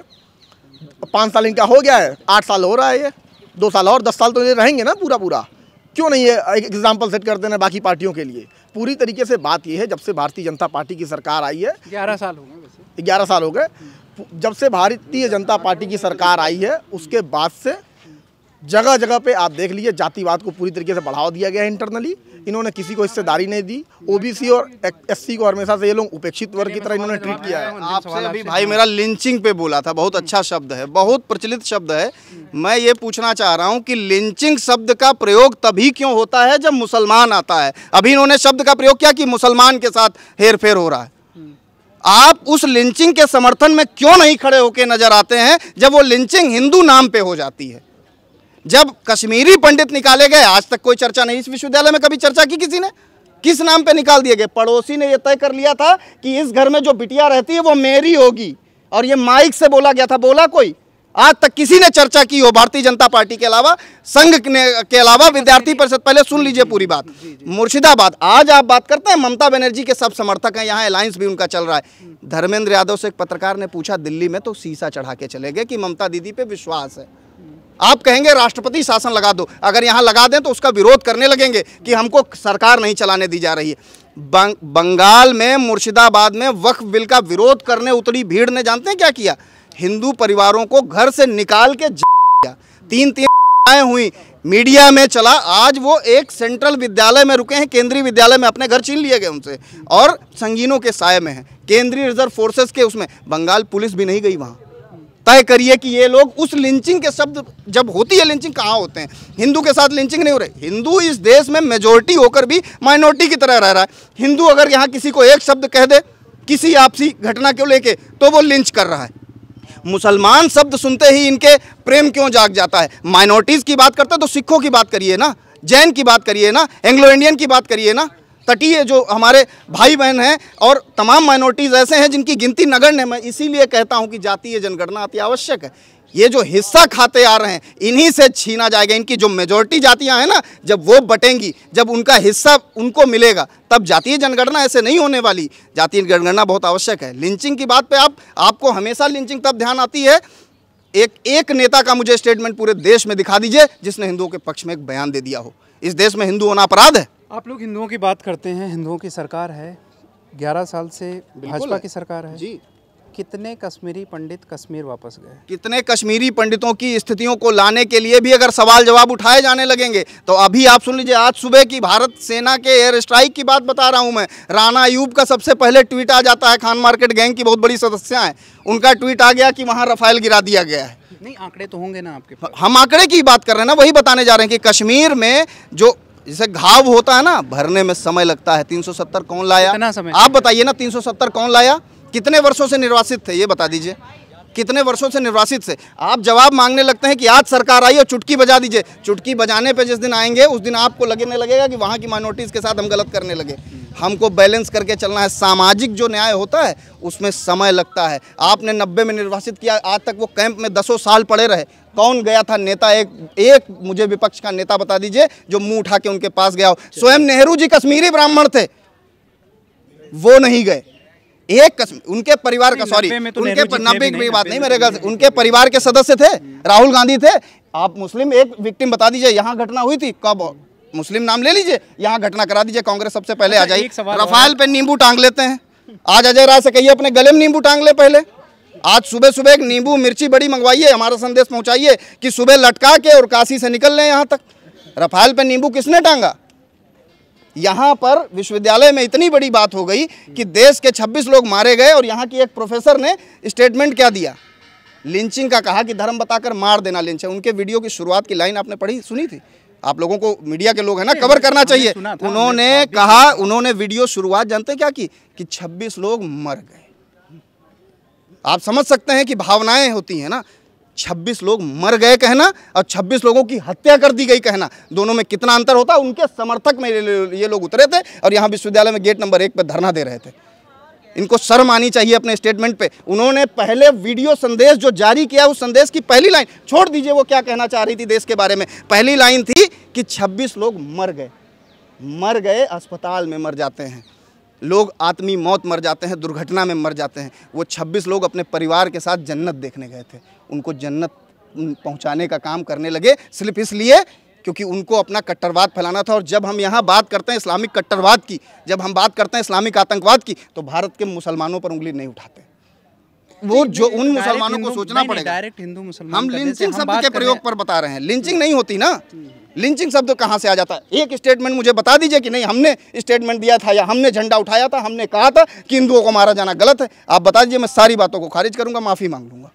5 साल इनका हो गया है, 8 साल हो रहा है, ये 2 साल और 10 साल तो ये रहेंगे ना पूरा। क्यों नहीं ये एग्जाम्पल सेट कर देना बाकी पार्टियों के लिए? पूरी तरीके से बात ये है, जब से भारतीय जनता पार्टी की सरकार आई है, 11 साल हो गए, वैसे 11 साल हो गए, जब से भारतीय जनता पार्टी की सरकार आई है, उसके बाद से जगह जगह पे आप देख लीजिए जातिवाद को पूरी तरीके से बढ़ावा दिया गया है। इंटरनली इन्होंने किसी को हिस्सेदारी नहीं दी। ओबीसी और एससी को हमेशा से ये लोग उपेक्षित वर्ग की तरह इन्होंने ट्रीट किया है। आपसे अभी भाई मेरा लिंचिंग पे बोला था, बहुत अच्छा शब्द है, बहुत प्रचलित शब्द है। मैं ये पूछना चाह रहा हूँ कि लिंचिंग शब्द का प्रयोग तभी क्यों होता है जब मुसलमान आता है? अभी इन्होंने शब्द का प्रयोग किया कि मुसलमान के साथ हेरफेर हो रहा है। आप उस लिंचिंग के समर्थन में क्यों नहीं खड़े होकर नजर आते हैं जब वो लिंचिंग हिंदू नाम पे हो जाती है? जब कश्मीरी पंडित निकाले गए, आज तक कोई चर्चा नहीं इस विश्वविद्यालय में कभी चर्चा की किसी ने? किस नाम पे निकाल दिए गए? पड़ोसी ने यह तय कर लिया था कि इस घर में जो बिटिया रहती है वो मेरी होगी, और ये माइक से बोला गया था। बोला कोई? आज तक किसी ने चर्चा की हो? भारतीय जनता पार्टी के अलावा, संघ के अलावा, विद्यार्थी परिषद। पहले सुन लीजिए पूरी बात। मुर्शिदाबाद, आज आप बात करते हैं ममता बनर्जी के सब समर्थक हैं, यहाँ अलायंस भी उनका चल रहा है। धर्मेंद्र यादव से एक पत्रकार ने पूछा दिल्ली में, तो शीशा चढ़ा के चले गए कि ममता दीदी पे विश्वास है। आप कहेंगे राष्ट्रपति शासन लगा दो, अगर यहाँ लगा दें तो उसका विरोध करने लगेंगे कि हमको सरकार नहीं चलाने दी जा रही है। बंगाल में मुर्शिदाबाद में वक्फ बिल का विरोध करने उतरी भीड़ ने जानते हैं क्या किया? हिंदू परिवारों को घर से निकाल के दिया। 3 हुई, मीडिया में चला। आज वो एक सेंट्रल विद्यालय में रुके हैं, केंद्रीय विद्यालय में, अपने घर छीन लिए गए उनसे और संगीनों के साये में हैं, केंद्रीय रिजर्व फोर्सेस के उसमें। बंगाल पुलिस भी नहीं गई वहाँ। तय करिए कि ये लोग उस लिंचिंग के शब्द, जब होती है लिंचिंग, कहाँ होते हैं? हिंदू के साथ लिंचिंग नहीं हो रही। हिंदू इस देश में मेजॉरिटी होकर भी माइनॉरिटी की तरह रह रहा है। हिंदू अगर यहाँ किसी को एक शब्द कह दे किसी आपसी घटना को लेके तो वो लिंच कर रहा है। मुसलमान शब्द सुनते ही इनके प्रेम क्यों जाग जाता है? माइनॉरिटीज़ की बात करते तो सिखों की बात करिए ना, जैन की बात करिए ना, एंग्लो इंडियन की बात करिए ना, तटीय जो हमारे भाई बहन हैं और तमाम माइनॉरिटीज़ ऐसे हैं जिनकी गिनती नगण्य है। मैं इसीलिए कहता हूं कि जातीय जनगणना अति आवश्यक है। ये जो हिस्सा खाते आ रहे हैं इन्हीं से छीना जाएगा। इनकी जो मेजॉरिटी जातियां हैं ना, जब वो बटेंगी, जब उनका हिस्सा उनको मिलेगा, तब जातीय जनगणना ऐसे नहीं होने वाली। जातीय जनगणना बहुत आवश्यक है। लिंचिंग की बात पे आपको हमेशा लिंचिंग तब ध्यान आती है, एक नेता का मुझे स्टेटमेंट पूरे देश में दिखा दीजिए जिसने हिंदुओं के पक्ष में एक बयान दे दिया हो। इस देश में हिंदू होना अपराध है। आप लोग हिंदुओं की बात करते हैं, हिंदुओं की सरकार है, 11 साल से भाजपा की सरकार है जी। कितने कश्मीरी पंडित कश्मीर वापस गए? कितने कश्मीरी पंडितों की स्थितियों को लाने के लिए भी अगर सवाल जवाब उठाए जाने लगेंगे तो अभी आप सुन लीजिए, आज सुबह की भारत सेना के एयर स्ट्राइक की बात बता रहा हूं मैं। राणा अयूब का सबसे पहले ट्वीट आ जाता है, खान मार्केट गैंग की बहुत बड़ी सदस्य हैं, उनका ट्वीट आ गया कि वहां रफाल गिरा दिया गया है। नहीं, आंकड़े तो होंगे ना आपके पास। हम आंकड़े की बात कर रहे हैं ना, वही बताने जा रहे हैं कि कश्मीर में जो जैसे घाव होता है ना, भरने में समय लगता है। 370 कौन लाया? कितना समय? आप बताइए ना, 370 कौन लाया? कितने वर्षों से निर्वासित थे ये बता दीजिए, कितने वर्षों से निर्वासित से? आप जवाब मांगने लगते हैं कि आज सरकार आई और चुटकी बजा दीजिए। चुटकी बजाने पे जिस दिन आएंगे उस दिन आपको लगने लगेगा कि वहाँ की माइनॉरिटीज़ के साथ हम गलत करने लगे। हमको बैलेंस करके चलना है। सामाजिक जो न्याय होता है उसमें समय लगता है। आपने 90 में निर्वासित किया, आज तक वो कैंप में 10 साल पड़े रहे। कौन गया था नेता? एक मुझे विपक्ष का नेता बता दीजिए जो मुंह उठा के उनके पास गया हो। स्वयं नेहरू जी कश्मीरी ब्राह्मण थे, वो नहीं गए। उनके परिवार का, सॉरी, उनके 90 की बात नहीं, मेरे घर उनके परिवार के सदस्य थे, राहुल गांधी थे। आप मुस्लिम एक विक्टिम बता दीजिए, यहाँ घटना हुई थी कब? मुस्लिम नाम ले लीजिए, यहाँ घटना करा दीजिए, कांग्रेस सबसे पहले आ जाए। रफाल पे नींबू टांग लेते हैं। आज अजय राय से कहिए अपने गले में नींबू टांग ले पहले। आज सुबह सुबह एक नींबू मिर्ची बड़ी मंगवाइए, हमारा संदेश पहुंचाइए कि सुबह लटका के और काशी से निकल लें यहाँ तक। रफाल पे नींबू किसने टांगा? यहाँ पर विश्वविद्यालय में इतनी बड़ी बात हो गई कि देश के 26 लोग मारे गए और यहाँ की एक प्रोफेसर ने स्टेटमेंट क्या दिया? लिंचिंग का कहा कि धर्म बताकर मार देना लिंच है। उनके वीडियो की शुरुआत की लाइन आपने पढ़ी, सुनी थी? आप लोगों को मीडिया के लोग हैं ना, कवर करना चाहिए। उन्होंने कहा, उन्होंने वीडियो शुरुआत जानते हैं क्या की? कि 26 लोग मर गए। आप समझ सकते हैं कि भावनाएं होती हैं ना। 26 लोग मर गए कहना और 26 लोगों की हत्या कर दी गई कहना, दोनों में कितना अंतर होता है। उनके समर्थक में ये लोग उतरे थे और यहाँ विश्वविद्यालय में गेट नंबर 1 पर धरना दे रहे थे। इनको शर्म आनी चाहिए अपने स्टेटमेंट पे। उन्होंने पहले वीडियो संदेश जो जारी किया, उस संदेश की पहली लाइन, छोड़ दीजिए वो क्या कहना चाह रही थी देश के बारे में, पहली लाइन थी कि 26 लोग मर गए, अस्पताल में मर जाते हैं लोग, आत्मी मौत मर जाते हैं, दुर्घटना में मर जाते हैं। वो 26 लोग अपने परिवार के साथ जन्नत देखने गए थे। उनको जन्नत पहुंचाने का काम करने लगे सिर्फ इसलिए क्योंकि उनको अपना कट्टरवाद फैलाना था। और जब हम यहाँ बात करते हैं इस्लामिक कट्टरवाद की, जब हम बात करते हैं इस्लामिक आतंकवाद की, तो भारत के मुसलमानों पर उंगली नहीं उठाते। वो जो उन मुसलमानों को सोचना पड़ेगा। डायरेक्ट हिंदू मुसलमान, हम लिंचिंग शब्द के प्रयोग पर बता रहे हैं। लिंचिंग नहीं होती ना, लिंचिंग शब्द कहाँ से आ जाता है? एक स्टेटमेंट मुझे बता दीजिए कि नहीं हमने स्टेटमेंट दिया था या हमने झंडा उठाया था, हमने कहा था कि हिंदुओं को मारा जाना गलत है। आप बता दीजिए, मैं सारी बातों को खारिज करूंगा, माफ़ी मांग लूंगा।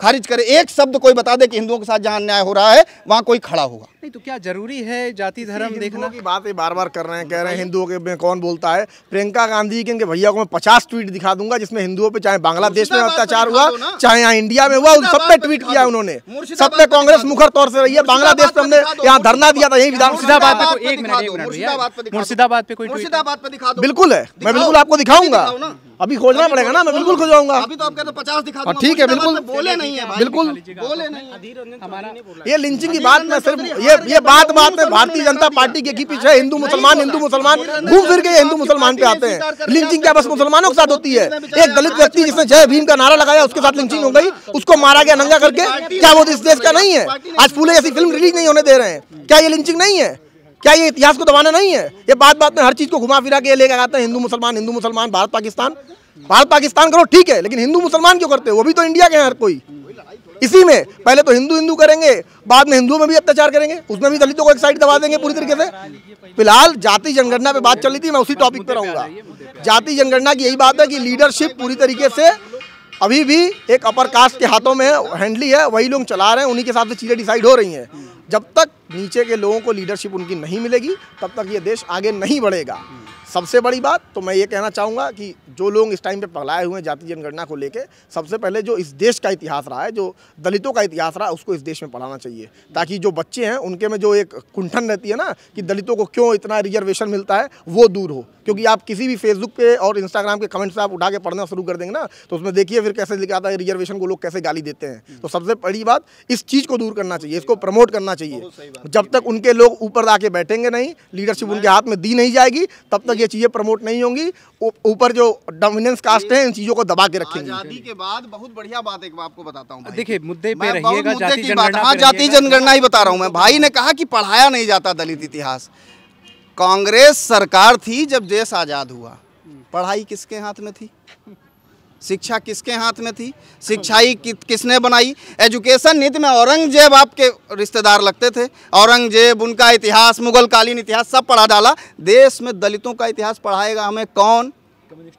खारिज करे, एक शब्द कोई बता दे कि हिंदुओं के साथ जहाँ अन्याय हो रहा है वहाँ कोई खड़ा होगा। नहीं तो क्या जरूरी है जाति धर्म देखना की बात बार बार कर रहे हैं, कह रहे हैं हिंदुओं के में कौन बोलता है। प्रियंका गांधी के इनके भैया को मैं 50 ट्वीट दिखा दूंगा जिसमें हिंदुओं पे, चाहे बांग्लादेश में अत्याचार हुआ, चाहे यहाँ इंडिया में हुआ, उन सब पे ट्वीट किया उन्होंने। सब पे कांग्रेस मुखर तौर से रही है। बांग्लादेश पे हमने यहाँ धरना दिया था, यही मुर्शिदाबाद पे कोई, एक मिनट, मुर्शिदाबाद पे कोई, मुर्शिदाबाद पे दिखा दो, बिल्कुल है, मैं बिल्कुल आपको दिखाऊंगा। अभी खोजना पड़ेगा ना, मैं बिल्कुल खोजाऊंगा। अभी तो आप कहते 50 दिखा दूंगा, ठीक है, बिल्कुल बोले नहीं है भाई, बिल्कुल बोले नहीं। ये लिंचिंग की बात मैं सिर्फ ये बात में भारतीय जनता पार्टी के पीछे हिंदू मुसलमान घूम फिर के हिंदू मुसलमान पे आते हैं। लिंचिंग क्या बस मुसलमानों के साथ होती है? एक दलित व्यक्ति जिसने जय भीम का नारा लगाया उसके साथ लिंचिंग हो गई, उसको मारा गया नंगा करके, क्या वो इस देश का नहीं है? आज फूले जैसी फिल्म रिलीज नहीं होने दे रहे हैं, क्या ये लिंचिंग नहीं है? क्या ये इतिहास को दबाना नहीं है? ये बात में हर चीज को घुमा फिरा के लेके आते हैं, हिंदू मुसलमान भारत पाकिस्तान करो ठीक है, लेकिन हिंदू मुसलमान क्यों करते हो? वो भी तो इंडिया के हैं हर कोई। इसी में पहले तो हिंदू करेंगे, बाद में हिंदुओं में भी अत्याचार करेंगे, उसमें भी दलितों को एक साइड दबा देंगे पूरी तरीके से। फिलहाल जाति जनगणना पे बात चल रही थी, मैं उसी टॉपिक पे रहूंगा। जाति जनगणना की यही बात है कि लीडरशिप पूरी तरीके से अभी भी एक अपर कास्ट के हाथों में हैंडली है, वही लोग चला रहे हैं, उन्हीं के हिसाब से चीज़ें डिसाइड हो रही हैं। जब तक नीचे के लोगों को लीडरशिप उनकी नहीं मिलेगी तब तक ये देश आगे नहीं बढ़ेगा। सबसे बड़ी बात तो मैं ये कहना चाहूँगा कि जो लोग इस टाइम पे पगलाए हुए हैं जाति जनगणना को लेके, सबसे पहले जो इस देश का इतिहास रहा है, जो दलितों का इतिहास रहा है, उसको इस देश में पढ़ाना चाहिए, ताकि जो बच्चे हैं उनके में जो एक कुंठन रहती है ना कि दलितों को क्यों इतना रिजर्वेशन मिलता है, वो दूर हो। क्योंकि आप किसी भी फेसबुक पे और इंस्टाग्राम के कमेंट्स से आप उठा के पढ़ना शुरू कर देंगे ना, तो उसमें देखिए फिर कैसे लिखा आता है रिजर्वेशन को लोग कैसे गाली देते हैं। तो सबसे बड़ी बात इस चीज़ को दूर करना चाहिए, इसको प्रमोट करना चाहिए। जब तक उनके लोग ऊपर आके बैठेंगे नहीं, लीडरशिप उनके हाथ में दी नहीं जाएगी, तब तक ये चीज़ें प्रमोट नहीं होंगी। ऊपर जो डोमिनेंस कास्ट है इन चीज़ों को दबा के रखेंगे। आजादी के बाद बहुत बढ़िया बात एक आपको बताता हूँ, देखिए मुद्दे पे रहिएगा, जाति जनगणना। हाँ, जाति जनगणना ही बता रहा हूँ मैं। भाई ने कहा कि पढ़ाया नहीं जाता दलित इतिहास। कांग्रेस सरकार थी जब देश आज़ाद हुआ, पढ़ाई किसके हाथ में थी? शिक्षा किसके हाथ में थी? शिक्षाई किसने बनाई? एजुकेशन नीति में औरंगजेब आपके रिश्तेदार लगते थे, औरंगजेब, उनका इतिहास, मुगल कालीन इतिहास सब पढ़ा डाला। देश में दलितों का इतिहास पढ़ाएगा हमें कौन?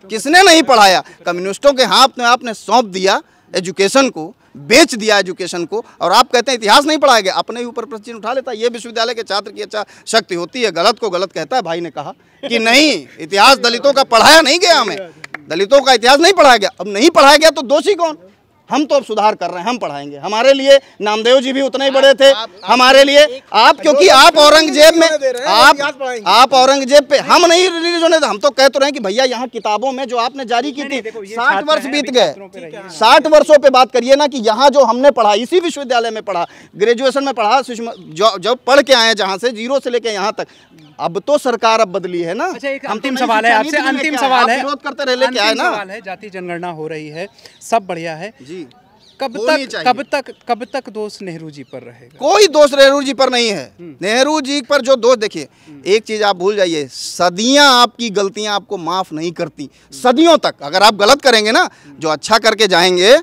किसने नहीं पढ़ाया? कम्युनिस्टों के हाथ में आपने सौंप दिया एजुकेशन को, बेच दिया एजुकेशन को, और आप कहते हैं इतिहास नहीं पढ़ाया गया। अपने ही ऊपर प्रश्न उठा लेता है। ये विश्वविद्यालय के छात्र की अच्छा शक्ति होती है, गलत को गलत कहता है। भाई ने कहा कि नहीं, इतिहास दलितों का पढ़ाया नहीं गया, हमें दलितों का इतिहास नहीं पढ़ाया गया। अब नहीं पढ़ाया गया तो दोषी कौन? हम तो अब सुधार कर रहे हैं, हम पढ़ाएंगे। हमारे लिए नामदेव जी भी उतने ही बड़े थे हमारे लिए। आप क्योंकि आप औरंगजेब में आप औरंगजेब पे हम नहीं रिलीज होने, हम तो कह तो रहे हैं कि भैया यहाँ किताबों में जो आपने जारी की थी 60 वर्ष बीत गए, 60 वर्षों पे बात करिए ना कि यहाँ जो हमने पढ़ा, इसी विश्वविद्यालय में पढ़ा, ग्रेजुएशन में पढ़ा, जब पढ़ के आए जहाँ से, जीरो से लेके यहाँ तक। अब तो सरकार अब बदली है ना। अच्छा, एक अंतिम सवाल है आपसे, अंतिम सवाल है, विरोध करते रहे क्या है ना? सवाल है, जाति जनगणना हो रही है, सब बढ़िया है जी, कब तक दोष नेहरू जी पर रहेगा? कोई दोष नेहरू जी पर नहीं है। नेहरू जी पर जो दोष, देखिए एक चीज आप भूल जाइए, सदियां आपकी गलतियां आपको माफ नहीं करती, सदियों तक। अगर आप गलत करेंगे ना, जो अच्छा करके जाएंगे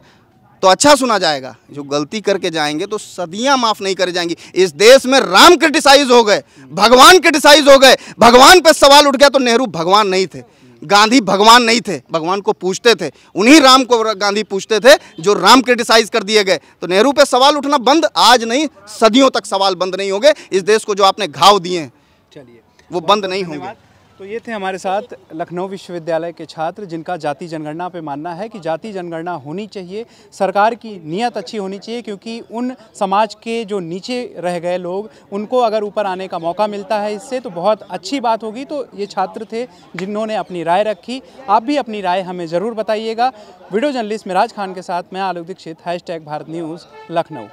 तो अच्छा सुना जाएगा, जो गलती करके जाएंगे तो सदियां माफ नहीं करे जाएंगी। इस देश में राम क्रिटिसाइज हो गए, भगवान क्रिटिसाइज हो गए, भगवान पे सवाल उठ गया तो नेहरू भगवान नहीं थे, गांधी भगवान नहीं थे, भगवान को पूछते थे, उन्हीं राम को गांधी पूछते थे जो राम क्रिटिसाइज कर दिए गए। तो नेहरू पे सवाल उठना बंद, आज नहीं सदियों तक सवाल बंद नहीं होंगे। इस देश को जो आपने घाव दिए हैं, चलिए वो बंद नहीं होंगे। तो ये थे हमारे साथ लखनऊ विश्वविद्यालय के छात्र, जिनका जाति जनगणना पे मानना है कि जाति जनगणना होनी चाहिए, सरकार की नीयत अच्छी होनी चाहिए, क्योंकि उन समाज के जो नीचे रह गए लोग, उनको अगर ऊपर आने का मौका मिलता है इससे तो बहुत अच्छी बात होगी। तो ये छात्र थे जिन्होंने अपनी राय रखी। आप भी अपनी राय हमें ज़रूर बताइएगा। वीडियो जर्नलिस्ट मिराज खान के साथ मैं आलोक दीक्षित, #भारत न्यूज़ लखनऊ।